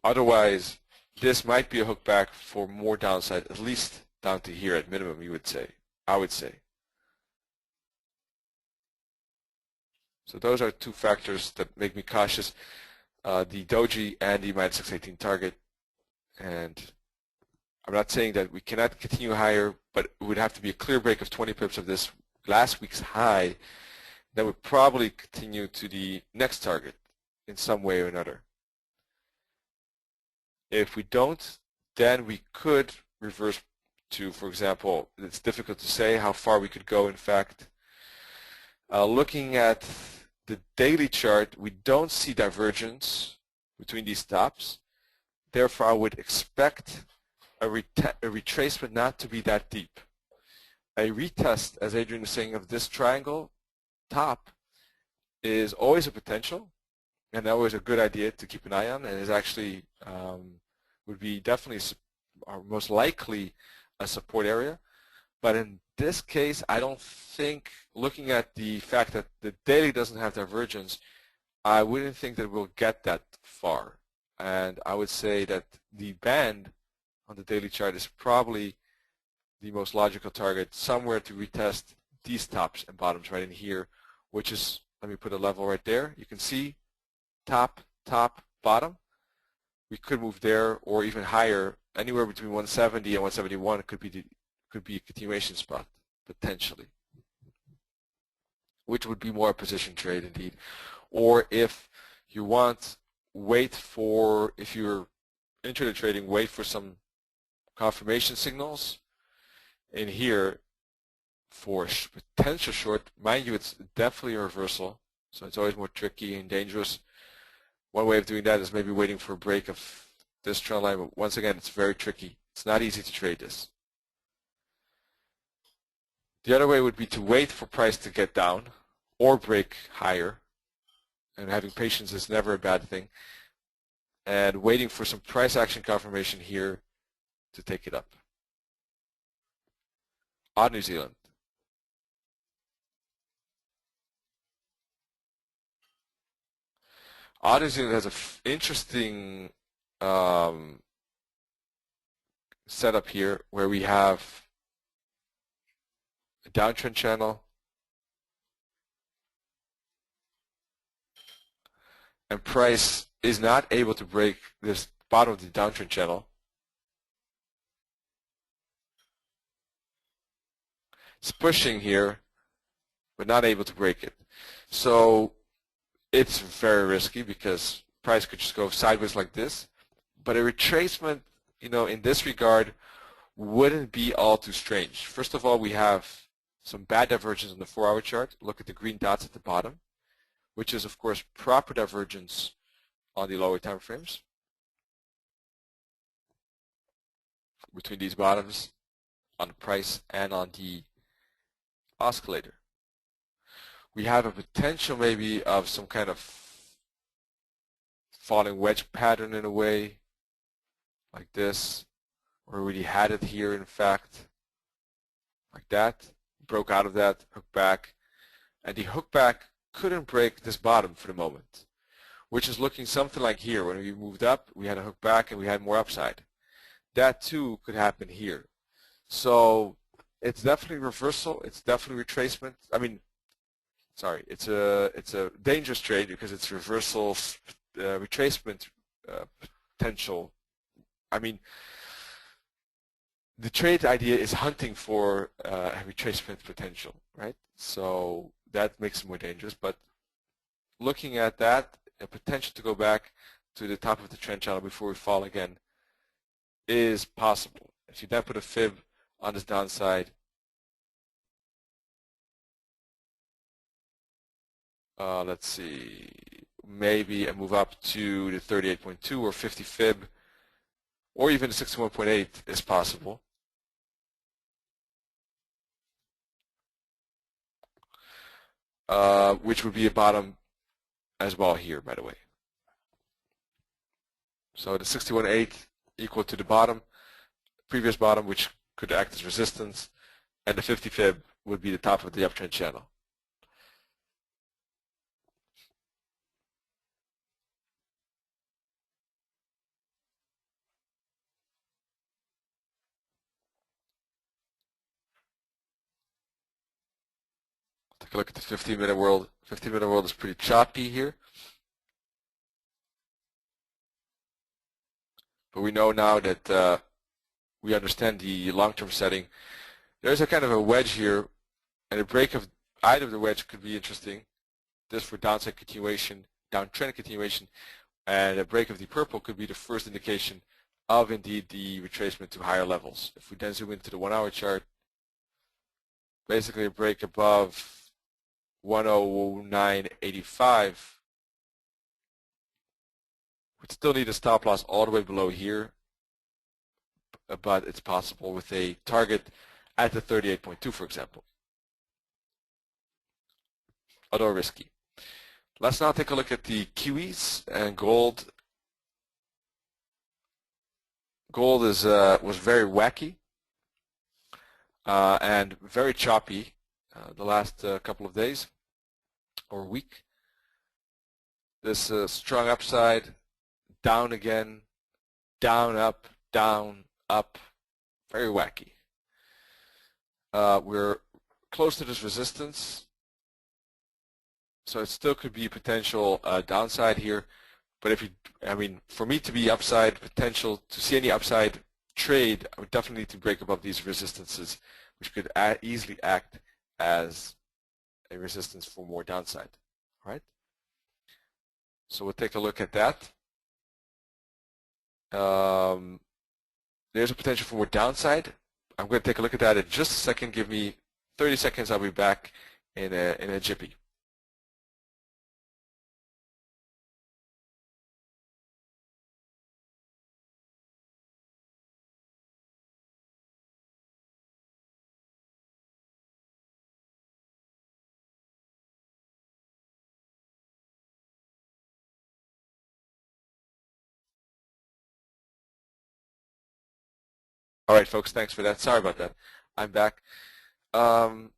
Otherwise, this might be a hook back for more downside, at least down to here at minimum, I would say. So those are two factors that make me cautious, the doji and the -618 target. And I'm not saying that we cannot continue higher, but it would have to be a clear break of 20 pips of this last week's high that would probably continue to the next target in some way or another. If we don't, then we could reverse to, for example, it's difficult to say how far we could go, in fact. Looking at the daily chart, we don't see divergence between these tops. Therefore, I would expect a retracement not to be that deep. A retest, as Adrian was saying, of this triangle top is always a potential, and always a good idea to keep an eye on, and is actually would be definitely or most likely a support area. But in this case, I don't think, looking at the fact that the daily doesn't have divergence, I wouldn't think that we'll get that far. And I would say that the band on the daily chart is probably the most logical target, somewhere to retest these tops and bottoms right in here, which is, let me put a level right there. You can see top, top, bottom. We could move there or even higher. Anywhere between 170 and 171 could be a continuation spot, potentially, which would be more a position trade indeed. Or if you want, if you're intraday trading, wait for some confirmation signals in here for potential short. Mind you, it's definitely a reversal, so it's always more tricky and dangerous. One way of doing that is maybe waiting for a break of this trend line, but once again, it's very tricky. It's not easy to trade this. The other way would be to wait for price to get down or break higher, and having patience is never a bad thing, and waiting for some price action confirmation here to take it up. On New Zealand. New Zealand has an interesting setup here where we have a downtrend channel and price is not able to break this bottom of the downtrend channel. It's pushing here but not able to break it. So it's very risky because price could just go sideways like this, but a retracement, in this regard wouldn't be all too strange. First of all, we have some bad divergence on the 4-hour chart. Look at the green dots at the bottom, which is of course proper divergence on the lower time frames between these bottoms on the price and on the oscillator. We have a potential maybe of some kind of falling wedge pattern in a way, like this, or we already had it here in fact, like that, broke out of that, hook back, and the hook back couldn't break this bottom for the moment, which is looking something like here. When we moved up, we had a hook back and we had more upside. That too could happen here. So it's definitely reversal, it's definitely retracement. Sorry, it's a dangerous trade because it's reversal, retracement potential. The trade idea is hunting for retracement potential, right? So that makes it more dangerous. But looking at that, a potential to go back to the top of the trend channel before we fall again is possible. If you then put a fib on this downside, let's see, maybe a move up to the 38.2 or 50 fib, or even the 61.8 is possible. Which would be a bottom as well here, by the way. So the 61.8 equal to the bottom, previous bottom, which could act as resistance, and the 50 fib would be the top of the uptrend channel. Take a look at the 15-minute world. 15-minute world is pretty choppy here. But we know now that we understand the long-term setting. There's a kind of a wedge here, and a break of either of the wedge could be interesting. This for downside continuation, downtrend continuation, and a break of the purple could be the first indication of indeed the retracement to higher levels. If we then zoom into the 1-hour chart, basically a break above 109.85. We'd still need a stop loss all the way below here, but it's possible with a target at the 38.2, for example, although risky. Let's now take a look at the Kiwis and gold. Gold was very wacky and very choppy the last couple of days or week. This strong upside, down again, down, up, very wacky. We're close to this resistance, so it still could be potential downside here. But if you, for me to be upside potential, to see any upside trade, I would definitely need to break above these resistances, which could easily act as a resistance for more downside. All right? So we'll take a look at that. There's a potential for more downside. I'm going to take a look at that in just a second. Give me 30 seconds. I'll be back in a jiffy. All right, folks, thanks for that. Sorry about that. I'm back. So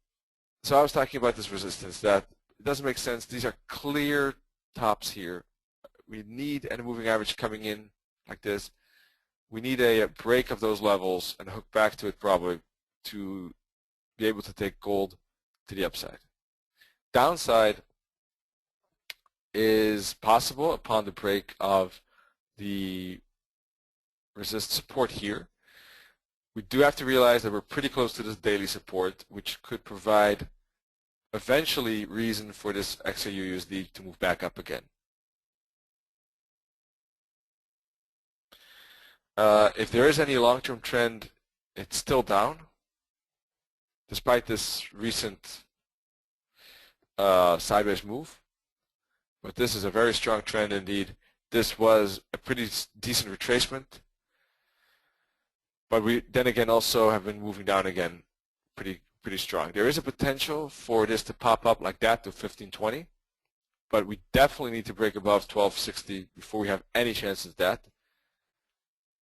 I was talking about this resistance, that it doesn't make sense. These are clear tops here. We need a moving average coming in like this. We need a break of those levels and hook back to it probably to be able to take gold to the upside. Downside is possible upon the break of the resist support here. We do have to realize that we're pretty close to this daily support, which could provide eventually reason for this XAUUSD to move back up again. If there is any long-term trend, it's still down, despite this recent sideways move. But this is a very strong trend indeed. This was a pretty decent retracement. But we then again also have been moving down again pretty strong. There is a potential for this to pop up like that to 1520, but we definitely need to break above 1260 before we have any chance of that.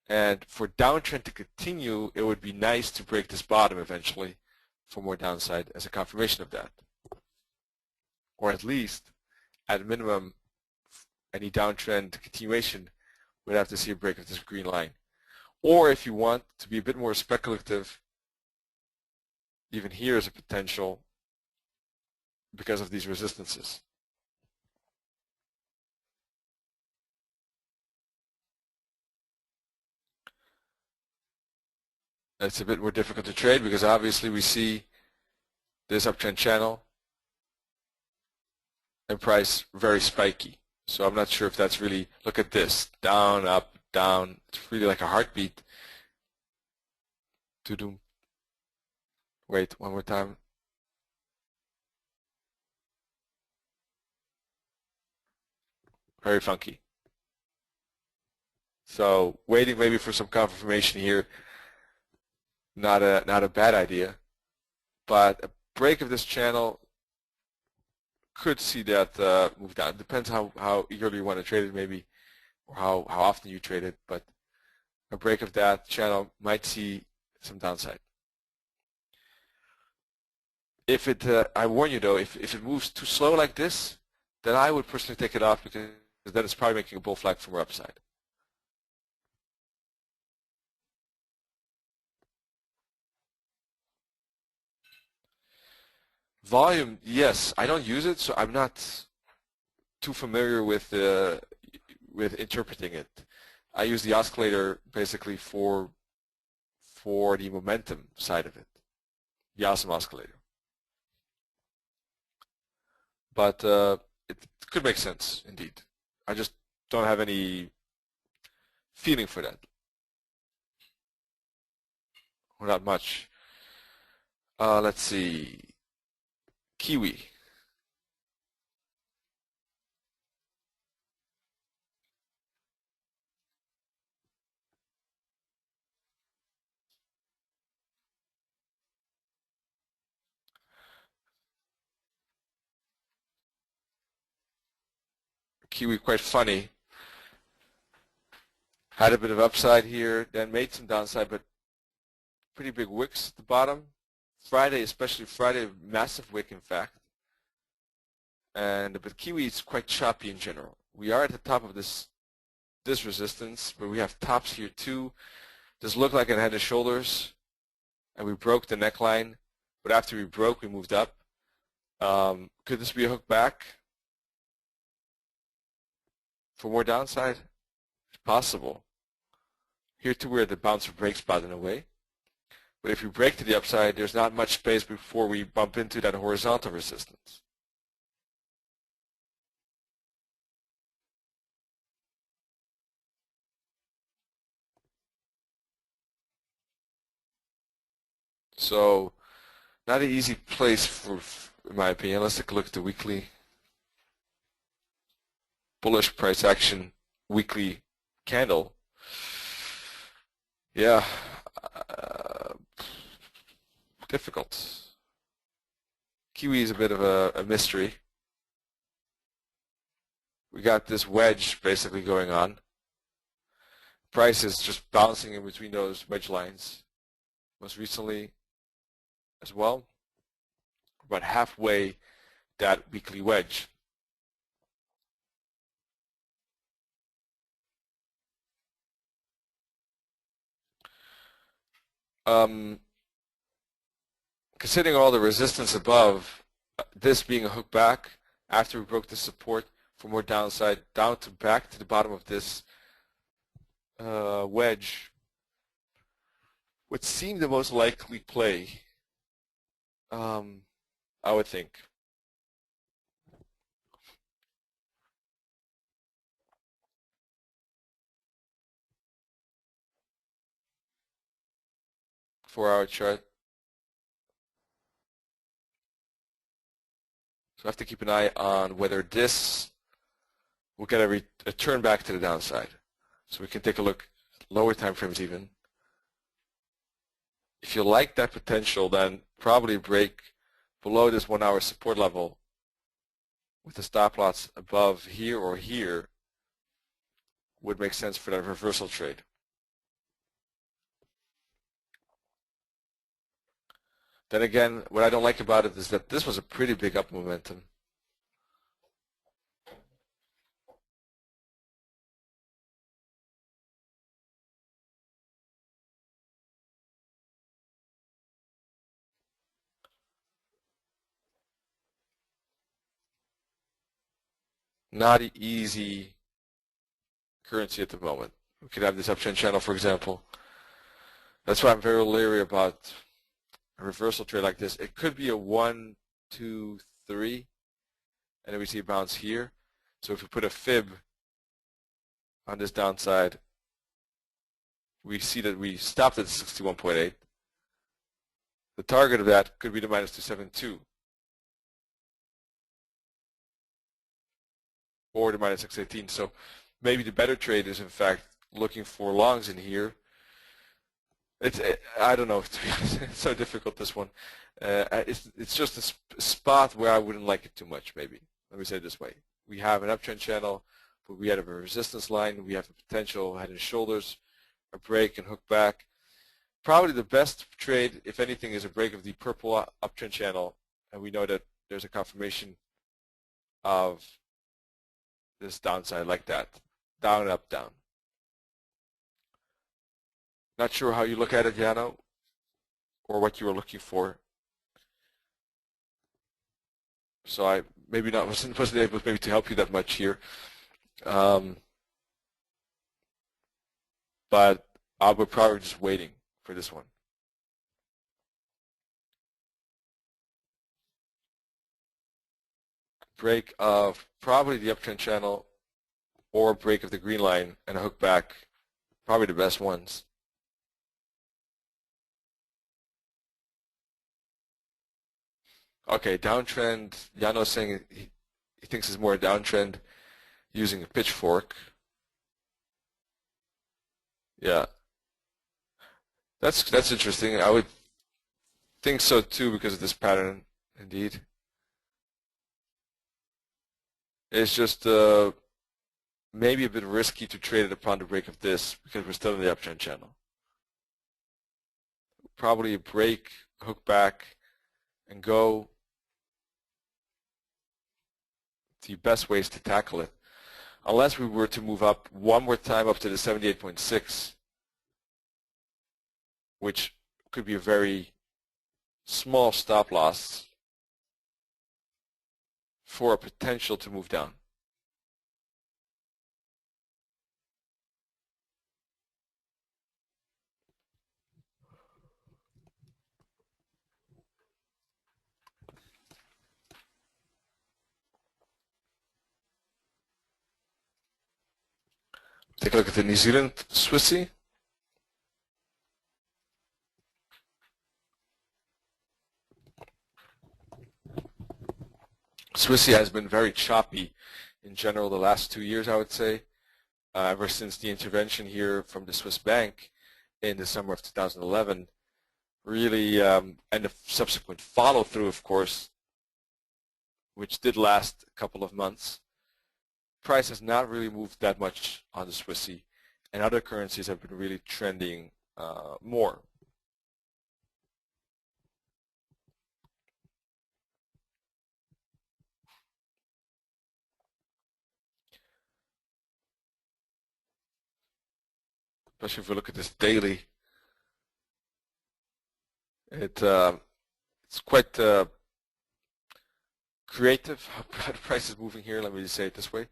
And for downtrend to continue, it would be nice to break this bottom eventually for more downside as a confirmation of that. Or at least, at minimum, any downtrend continuation would have to see a break of this green line. Or if you want to be a bit more speculative, even here is a potential because of these resistances. It's a bit more difficult to trade because obviously we see this uptrend channel and price very spiky. So I'm not sure if that's really, look at this, down, up, down. It's really like a heartbeat. To-doom. Wait, one more time. Very funky. So waiting maybe for some confirmation here, not a bad idea. But a break of this channel could see that move down. It depends how eagerly you want to trade it maybe, or how often you trade it. But a break of that channel might see some downside. If it, I warn you though, if it moves too slow like this, then I would personally take it off because then it's probably making a bull flag from our upside. Volume, yes, I don't use it, so I'm not too familiar with interpreting it. I use the oscillator basically for the momentum side of it, the awesome oscillator. But it could make sense indeed. I just don't have any feeling for that, or not much. Let's see. Kiwi. Kiwi quite funny. Had a bit of upside here, then made some downside, but pretty big wicks at the bottom. Friday, especially Friday, massive wick in fact. But Kiwi is quite choppy in general. We are at the top of this resistance, but we have tops here too. This looked like it had the shoulders, and we broke the neckline. But after we broke, we moved up. Could this be a hook back for more downside? It's possible. Here too, we're at the bounce or break spot in a way. But if we break to the upside, there's not much space before we bump into that horizontal resistance. So, not an easy place for, in my opinion. Let's take a look at the weekly bullish price action weekly candle. Yeah, difficult. Kiwi is a bit of a mystery. We got this wedge basically going on. Price is just bouncing in between those wedge lines. most recently as well. About halfway that weekly wedge. Considering all the resistance above, this being a hook back after we broke the support for more downside, down to back to the bottom of this wedge would seem the most likely play, I would think. Four-hour chart. So I have to keep an eye on whether this will get a turn back to the downside. So we can take a look at lower time frames even. If you like that potential, then probably break below this 1 hour support level with the stop loss above here or here would make sense for that reversal trade. Then again, what I don't like about it is that this was a pretty big up momentum. Not an easy currency at the moment. We could have this uptrend channel, for example. That's why I'm very leery about a reversal trade like this. It could be a 1, 2, 3, and then we see a bounce here. So if we put a fib on this downside, we see that we stopped at 61.8. The target of that could be the minus 272 or the minus 618. So maybe the better trade is in fact looking for longs in here. I don't know, to be honest. It's so difficult, this one. It's just a spot where I wouldn't like it too much, maybe. Let me say it this way. We have an uptrend channel, but we have a resistance line. We have the potential head and shoulders, a break and hook back. Probably the best trade, if anything, is a break of the purple uptrend channel, and we know that there's a confirmation of this downside like that. Down, up, down. Not sure how you look at it, Jano, or what you were looking for. So I maybe wasn't able maybe to help you that much here. But I would probably just waiting for this one. Break of probably the uptrend channel or break of the green line and a hook back, probably the best ones. Okay, downtrend. Jano's saying he thinks it's more a downtrend using a pitchfork. Yeah, that's interesting. I would think so too because of this pattern. Indeed, it's just maybe a bit risky to trade it upon the break of this because we're still in the uptrend channel. Probably a break, hook back, and go. The best ways to tackle it, unless we were to move up one more time up to the 78.6, which could be a very small stop loss for a potential to move down. Take a look at the New Zealand Swissy. Swissy has been very choppy in general the last 2 years, I would say, ever since the intervention here from the Swiss bank in the summer of 2011. Really, and the subsequent follow-through, of course, which did last a couple of months. Price has not really moved that much on the Swissy, and other currencies have been really trending more. especially if we look at this daily. It's quite creative how the price is moving here. Let me just say it this way.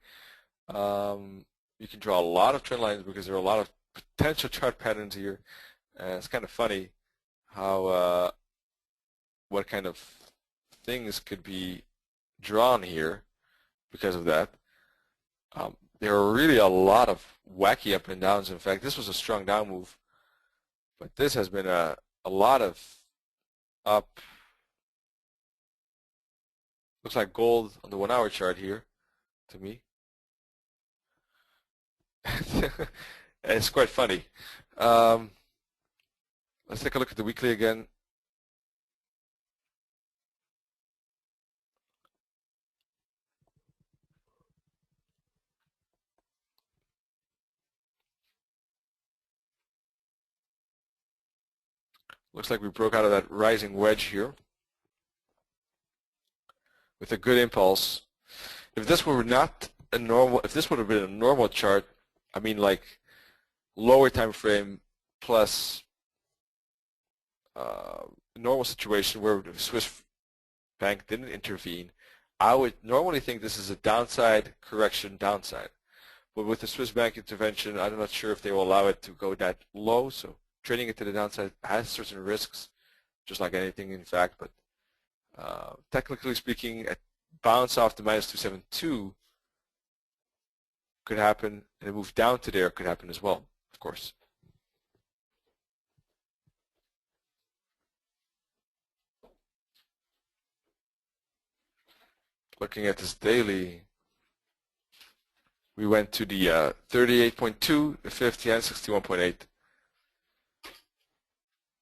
You can draw a lot of trend lines because there are a lot of potential chart patterns here. It's kind of funny how what kind of things could be drawn here because of that. There are really a lot of wacky up and downs. In fact, this was a strong down move, but this has been a lot of up. Looks like gold on the 1 hour chart here to me. It's quite funny. Let's take a look at the weekly again. Looks like we broke out of that rising wedge here with a good impulse. If this were not a normal, if this would have been a normal chart, I mean like lower time frame plus normal situation where the Swiss bank didn't intervene, I would normally think this is a downside correction downside. But with the Swiss bank intervention, I'm not sure if they will allow it to go that low. So trading it to the downside has certain risks, just like anything in fact. But technically speaking, a bounce off the minus 272 could happen, and a move down to there could happen as well, of course. Looking at this daily, we went to the 38.2, the 50, and 61.8.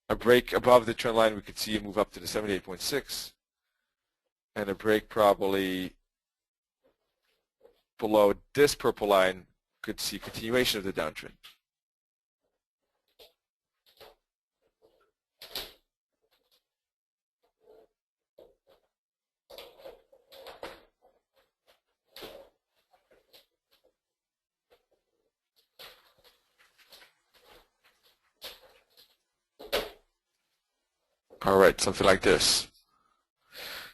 A break above the trend line, we could see it move up to the 78.6, and a break probably below this purple line could see continuation of the downtrend. All right, something like this.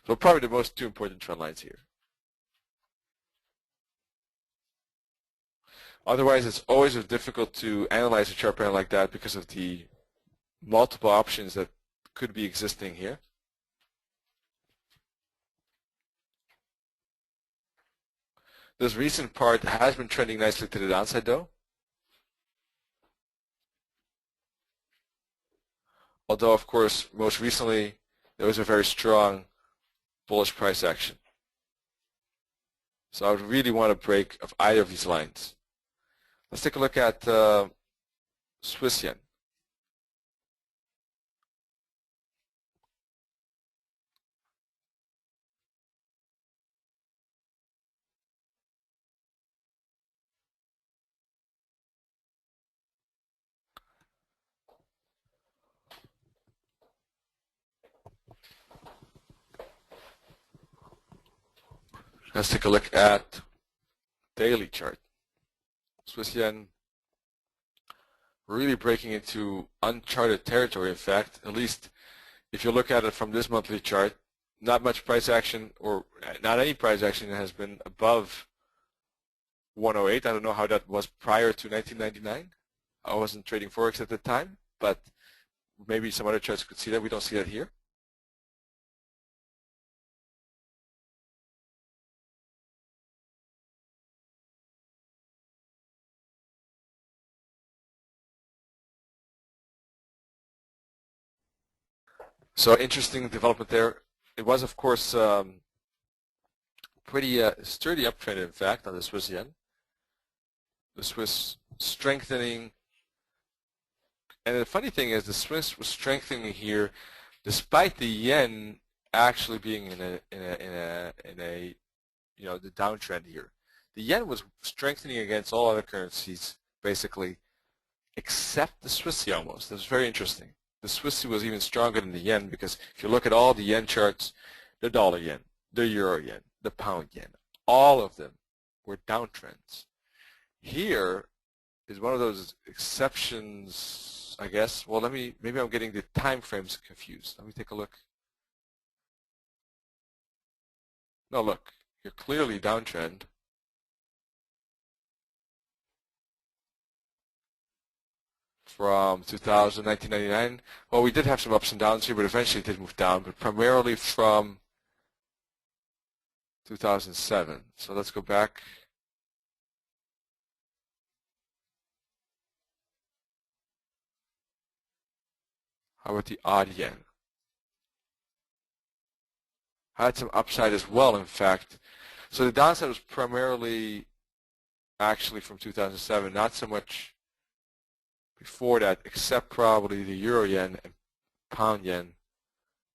So probably the two important trend lines here. Otherwise, it's always difficult to analyze a chart pattern like that because of the multiple options that could be existing here. This recent part has been trending nicely to the downside though. Although, of course, most recently, there was a very strong bullish price action. So I would really want a break of either of these lines. Let's take a look at Swiss yen. Let's take a look at daily chart. Swiss yen really breaking into uncharted territory, in fact, at least if you look at it from this monthly chart, not much price action, or not any price action has been above 108. I don't know how that was prior to 1999. I wasn't trading Forex at the time, but maybe some other charts could see that. We don't see that here. So interesting development there. It was, of course, pretty sturdy uptrend, in fact, on the Swiss yen. The Swiss strengthening. And the funny thing is the Swiss was strengthening here despite the yen actually being in a the downtrend here. The yen was strengthening against all other currencies, basically, except the Swissy almost. That's very interesting. The Swissy was even stronger than the yen because if you look at all the yen charts, the dollar yen, the euro yen, the pound yen, all of them were downtrends. Here, is one of those exceptions, I guess. Well, maybe I'm getting the time frames confused. Let me take a look. No, look, you're clearly downtrend. From 2000, 1999. Well, we did have some ups and downs here, but eventually it did move down, but primarily from 2007. So let's go back. How about the odd yen? Had some upside as well, in fact. So the downside was primarily actually from 2007, not so much before that, except probably the euro yen and pound yen.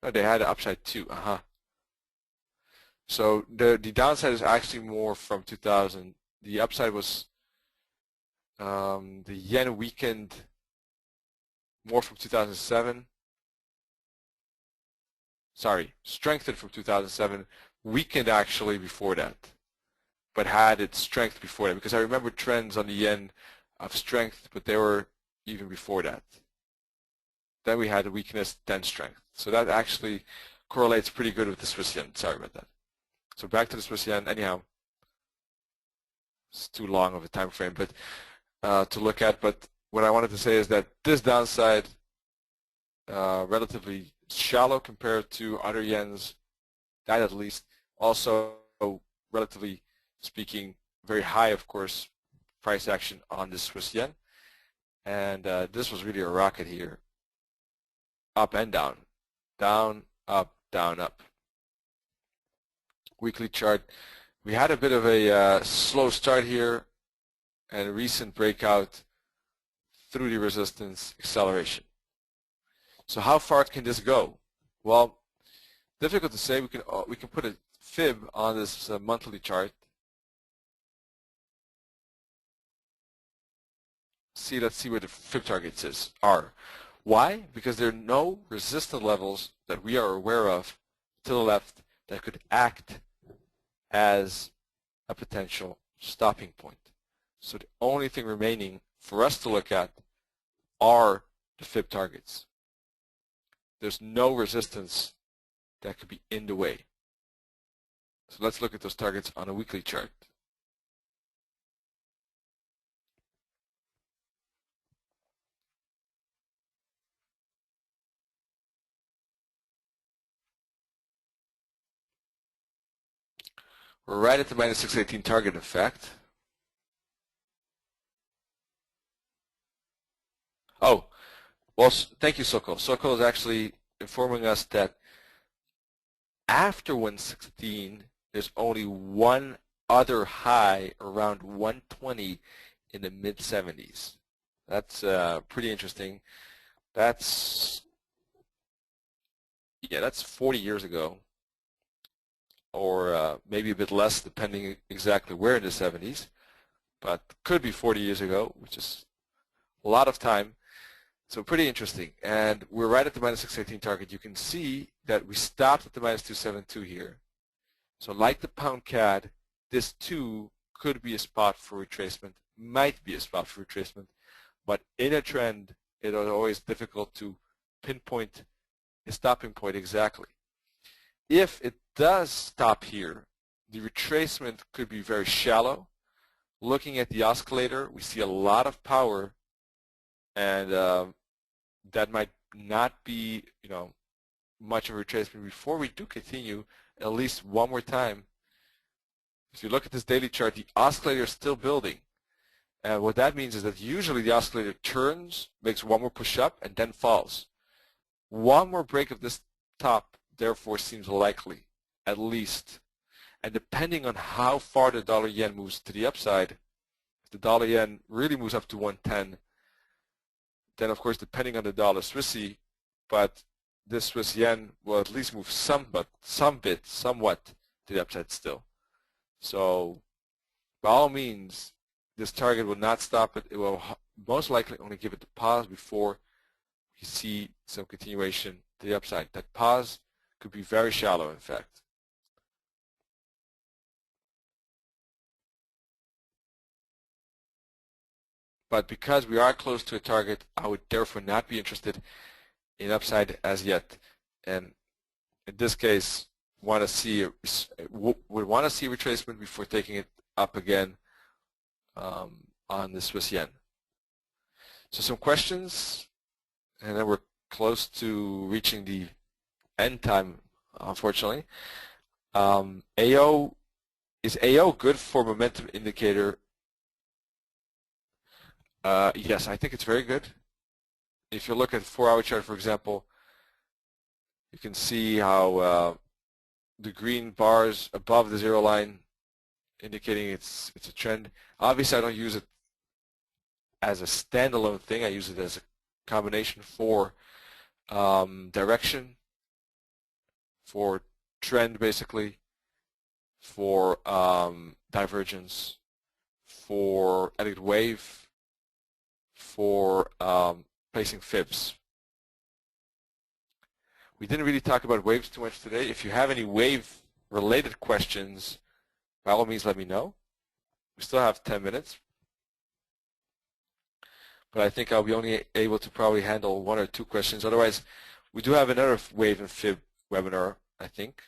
No, they had an upside too. So the downside is actually more from 2000. The upside was the yen weakened more from 2007. Sorry, strengthened from 2007, weakened actually before that, but had its strength before that. Because I remember trends on the yen of strength, but they were even before that. Then we had a weakness, then strength. So that actually correlates pretty good with the Swiss yen. Sorry about that. So back to the Swiss yen. Anyhow, it's too long of a time frame, but to look at. But what I wanted to say is that this downside, relatively shallow compared to other yens, that at least. Also, relatively speaking, very high, of course, price action on the Swiss yen. And this was really a rocket here. Up and down. Down, up, down, up. Weekly chart. We had a bit of a slow start here and a recent breakout through the resistance acceleration. So how far can this go? Well, difficult to say. We can put a fib on this monthly chart. Let's see where the fib targets are. Why? Because there are no resistance levels that we are aware of to the left that could act as a potential stopping point. So the only thing remaining for us to look at are the fib targets. There's no resistance that could be in the way. So let's look at those targets on a weekly chart. We're right at the minus 618 target, in fact. Oh, well, thank you, Sokol. Sokol is actually informing us that after 116, there's only one other high around 120 in the mid-70s. That's pretty interesting. That's 40 years ago, or maybe a bit less, depending exactly where in the 70s, but could be 40 years ago, which is a lot of time. So pretty interesting. And we're right at the minus 618 target. You can see that we stopped at the minus 272 here. So like the pound CAD, this too could be a spot for retracement, might be a spot for retracement, but in a trend, it is always difficult to pinpoint a stopping point exactly. If it does stop here, the retracement could be very shallow. Looking at the oscillator, we see a lot of power, and that might not be, much of a retracement. Before we do continue, at least one more time, if you look at this daily chart, the oscillator is still building. And what that means is that usually the oscillator turns, makes one more push up, and then falls. One more break of this top, therefore, seems likely, at least. And depending on how far the dollar yen moves to the upside, if the dollar yen really moves up to 110, then of course depending on the dollar Swissy, but this Swiss yen will at least move somewhat to the upside still. So by all means, this target will not stop it. It will most likely only give it a pause before we see some continuation to the upside. That pause could be very shallow, in fact. but because we are close to a target, I would therefore not be interested in upside as yet. And in this case, would want to see retracement before taking it up again on the Swiss yen. So some questions, and then we're close to reaching the end time, unfortunately. AO, is AO good for momentum indicator? Yes, I think it's very good. If you look at the 4-hour chart, for example, you can see how the green bars above the zero line indicating it's a trend. Obviously, I don't use it as a standalone thing. I use it as a combination for direction, for trend basically, for divergence, for edit wave, for placing fibs. We didn't really talk about waves too much today. If you have any wave-related questions, by all means let me know. We still have 10 minutes. But I think I'll be only able to probably handle 1 or 2 questions. Otherwise, we do have another wave and fib webinar, I think.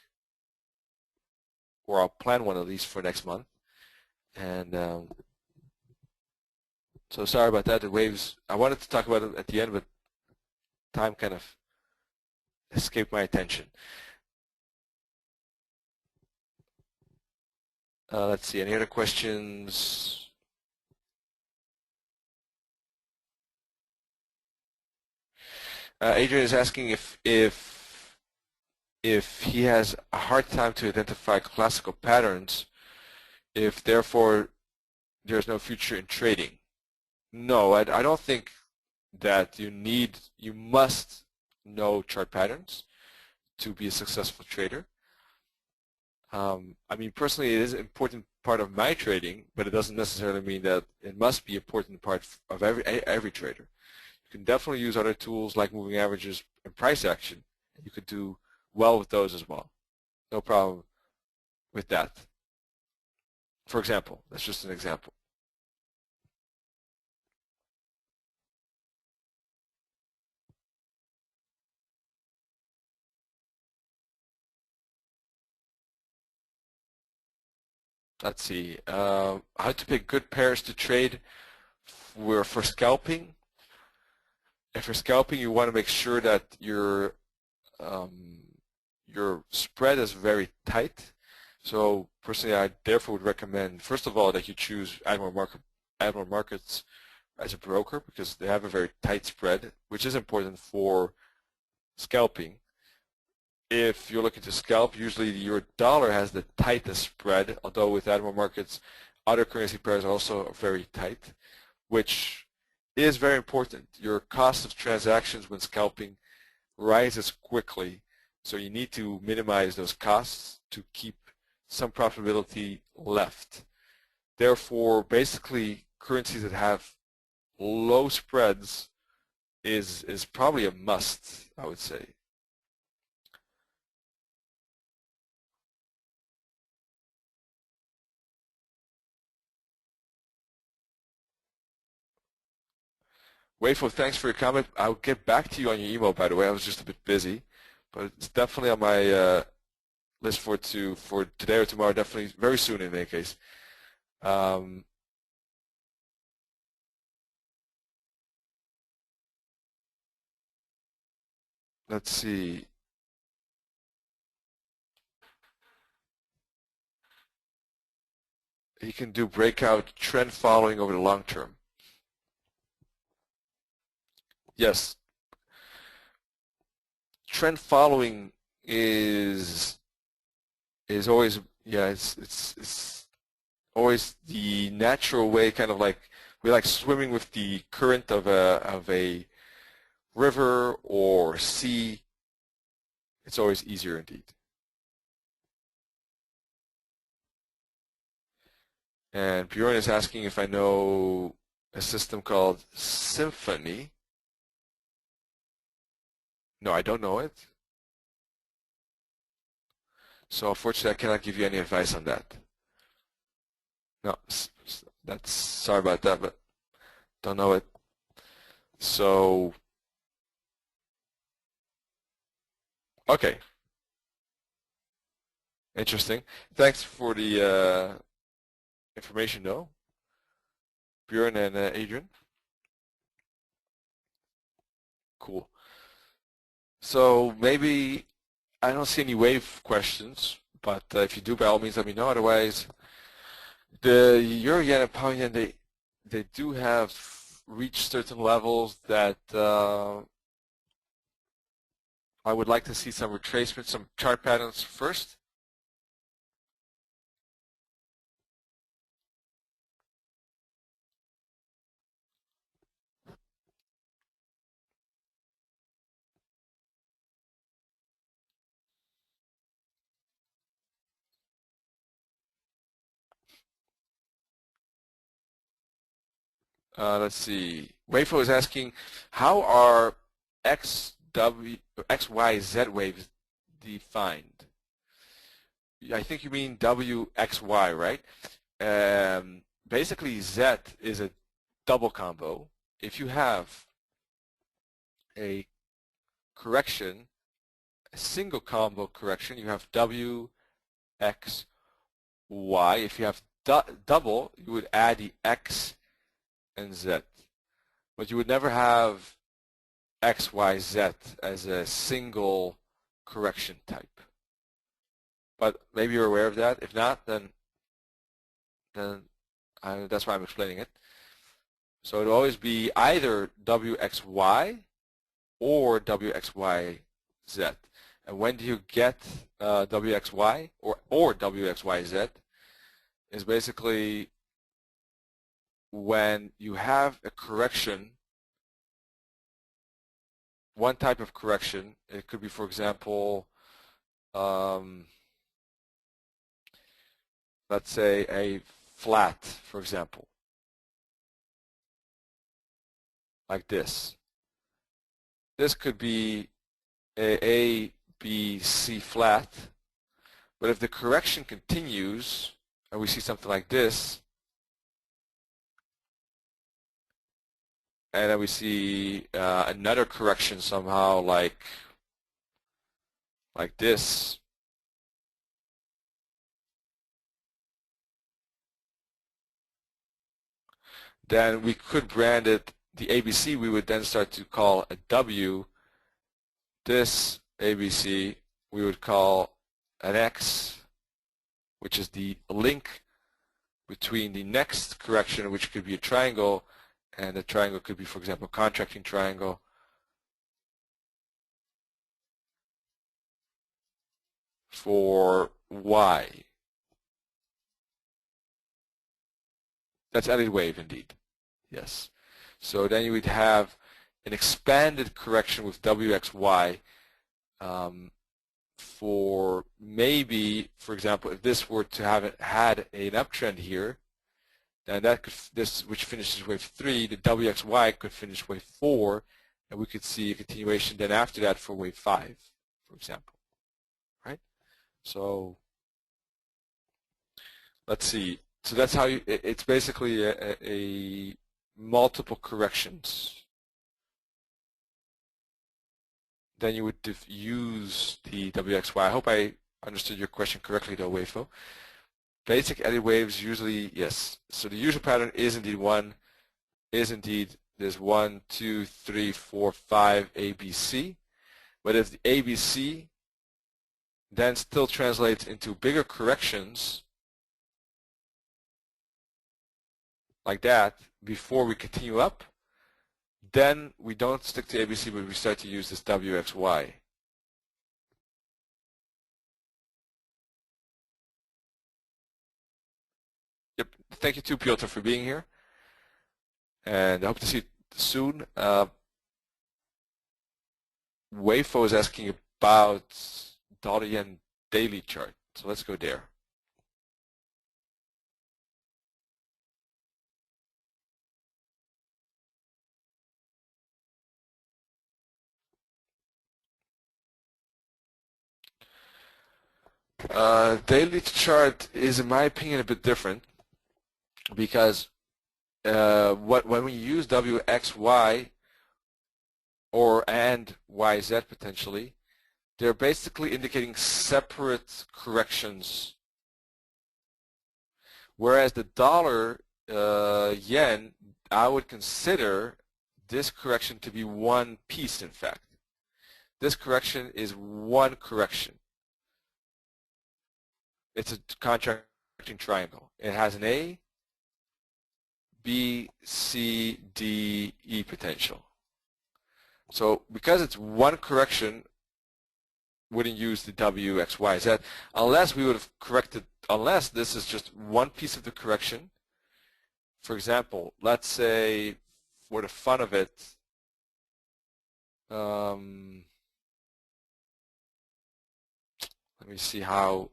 Or I'll plan one at least for next month. And so sorry about that. The waves, I wanted to talk about it at the end, but time kind of escaped my attention. Let's see, any other questions? Adrian is asking if he has a hard time to identify classical patterns, if therefore there's no future in trading. No, I don't think that you must know chart patterns to be a successful trader. I mean, personally, it is an important part of my trading, but it doesn't necessarily mean that it must be an important part of every trader. You can definitely use other tools like moving averages and price action. You could do well with those as well. No problem with that. For example, that's just an example. Let's see, how to pick good pairs to trade for scalping. If you're scalping, you want to make sure that your spread is very tight. So personally, I therefore would recommend, first of all, that you choose Admiral Markets as a broker because they have a very tight spread, which is important for scalping. If you're looking to scalp, usually your dollar has the tightest spread, although with Admiral Markets, other currency pairs are also very tight, which is very important. Your cost of transactions when scalping rises quickly, so you need to minimize those costs to keep some profitability left. Therefore, basically, currencies that have low spreads is probably a must, I would say. Wayfo, thanks for your comment. I'll get back to you on your email, by the way. I was just a bit busy, but it's definitely on my list for today or tomorrow, definitely very soon in any case. Let's see. He can do breakout trend following over the long term. Yes. Trend following is always, yeah, it's always the natural way, kind of like we like swimming with the current of a river or sea. It's always easier indeed. And Bjorn is asking if I know a system called Symphony. No, I don't know it. So unfortunately, I cannot give you any advice on that. No, sorry about that, but Don't know it. So, okay. Interesting. Thanks for the information, though, Björn and Adrian. Cool. So maybe I don't see any wave questions, but if you do, by all means, let me know. Otherwise, the euro yen and pound yen, they do have reached certain levels that I would like to see some retracement, some chart patterns first. Let's see. Wayfo is asking, how are XY, Z waves defined? I think you mean WXY, right? Basically, Z is a double combo. If you have a correction, a single combo correction, you have WXY. If you have double, you would add the X and Z. But you would never have XYZ as a single correction type. But maybe you're aware of that. If not, then that's why I'm explaining it. So it will always be either WXY or WXYZ. And when do you get WXY or WXYZ is basically when you have a correction, one type of correction. It could be, for example, let's say a flat, for example, like this. This could be a B, C flat, but if the correction continues and we see something like this, and then we see another correction somehow like this, then we could brand it the ABC. We would then start to call a W. This ABC we would call an X, which is the link between the next correction, which could be a triangle, and the triangle could be, for example, a contracting triangle. For Y. That's Elliott wave indeed. Yes. So then you would have an expanded correction with WXY for maybe, for example, if this were to have had an uptrend here, then that could, this which finishes wave 3, the WXY could finish wave 4, and we could see a continuation then after that for wave 5, for example. Right? So let's see. So that's how it's basically a multiple corrections. Then you would use the WXY. I hope I understood your question correctly though, Wayfo. Basic eddy waves usually, yes. So the usual pattern is indeed there's 1, 2, 3, 4, 5 ABC. But if the ABC then still translates into bigger corrections like that before we continue up, then we don't stick to ABC, but we start to use this WXY. Yep. Thank you too, Piotr, for being here. And I hope to see you soon. Wayfo is asking about dollar yen daily chart. So let's go there. Daily chart is, in my opinion, a bit different because when we use WXY and YZ potentially, they're basically indicating separate corrections. Whereas the dollar yen, I would consider this correction to be one piece, in fact. This correction is one correction. It's a contracting triangle. It has an A, B, C, D, E potential. So because it's one correction, wouldn't use the W, X, Y, Z, unless we would have corrected, unless this is just one piece of the correction. For example, let's say, for the fun of it, let me see how,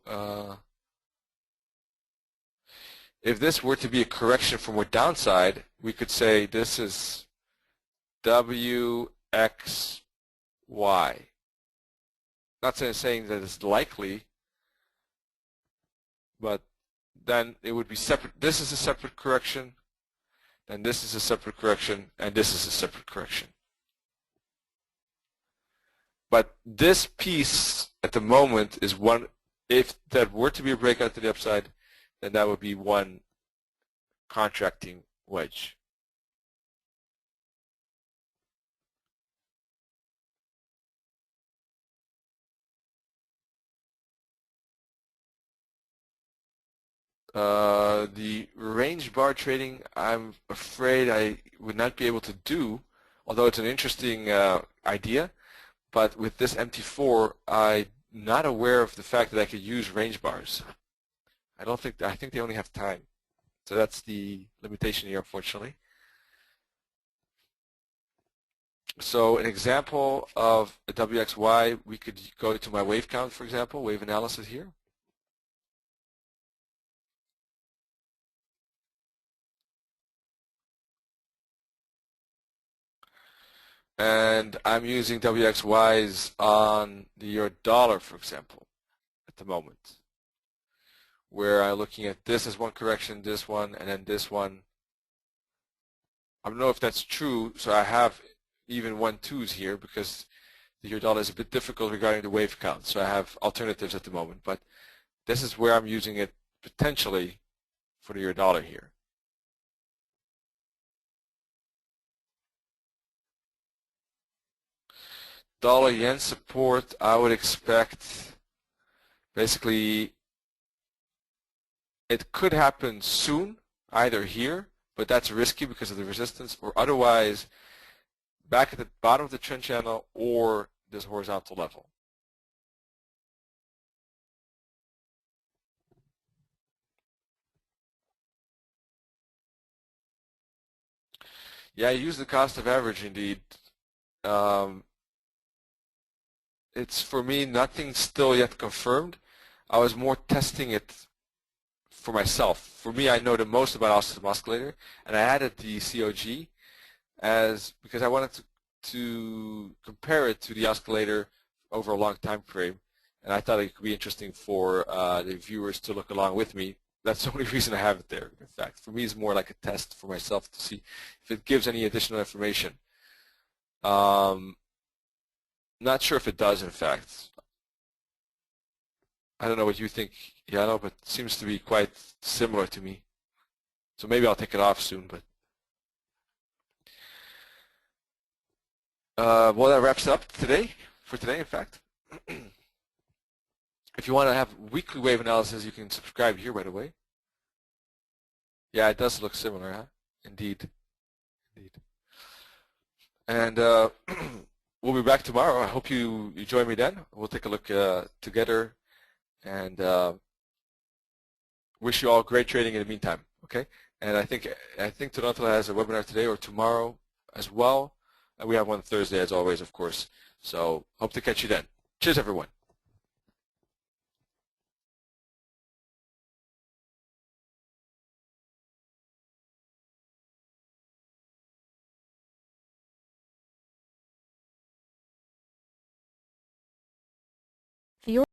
if this were to be a correction from a downside, we could say this is W, X, Y. Not saying that it's likely, but then it would be separate. This is a separate correction, and this is a separate correction, and this is a separate correction. But this piece at the moment is one. If that were to be a breakout to the upside, then that would be one contracting wedge. The range bar trading, I'm afraid I would not be able to do, although it's an interesting idea. But with this MT4, I'm not aware of the fact that I could use range bars. I think they only have time. So that's the limitation here, unfortunately. So an example of a WXY, we could go to my wave count, for example, wave analysis here. And I'm using WXYs on the euro dollar, for example, at the moment, where I'm looking at this as one correction, this one, and then this one. I don't know if that's true, so I have even 1-2s here because the euro dollar is a bit difficult regarding the wave count, so I have alternatives at the moment. But this is where I'm using it potentially for the euro dollar here. Dollar yen support, I would expect basically it could happen soon, either here, but that's risky because of the resistance, or otherwise back at the bottom of the trend channel or this horizontal level. Yeah, I use the cost of average indeed. It's for me nothing still yet confirmed. I was more testing it for myself. For me, I know the most about oscillator oscillator, and I added the COG because I wanted to compare it to the oscillator over a long time frame, and I thought it could be interesting for the viewers to look along with me. That's the only reason I have it there, in fact. For me, it's more like a test for myself to see if it gives any additional information. Not sure if it does, in fact. I don't know what you think, Jano, but it seems to be quite similar to me. So maybe I'll take it off soon. But well, that wraps up today, in fact. If you want to have weekly wave analysis, you can subscribe here, by the way. Yeah, it does look similar, huh? Indeed. Indeed. And we'll be back tomorrow. I hope you join me then. We'll take a look together, and wish you all great trading in the meantime. Okay? And I think Toronto has a webinar today or tomorrow as well. And we have one Thursday, as always, of course. So hope to catch you then. Cheers, everyone.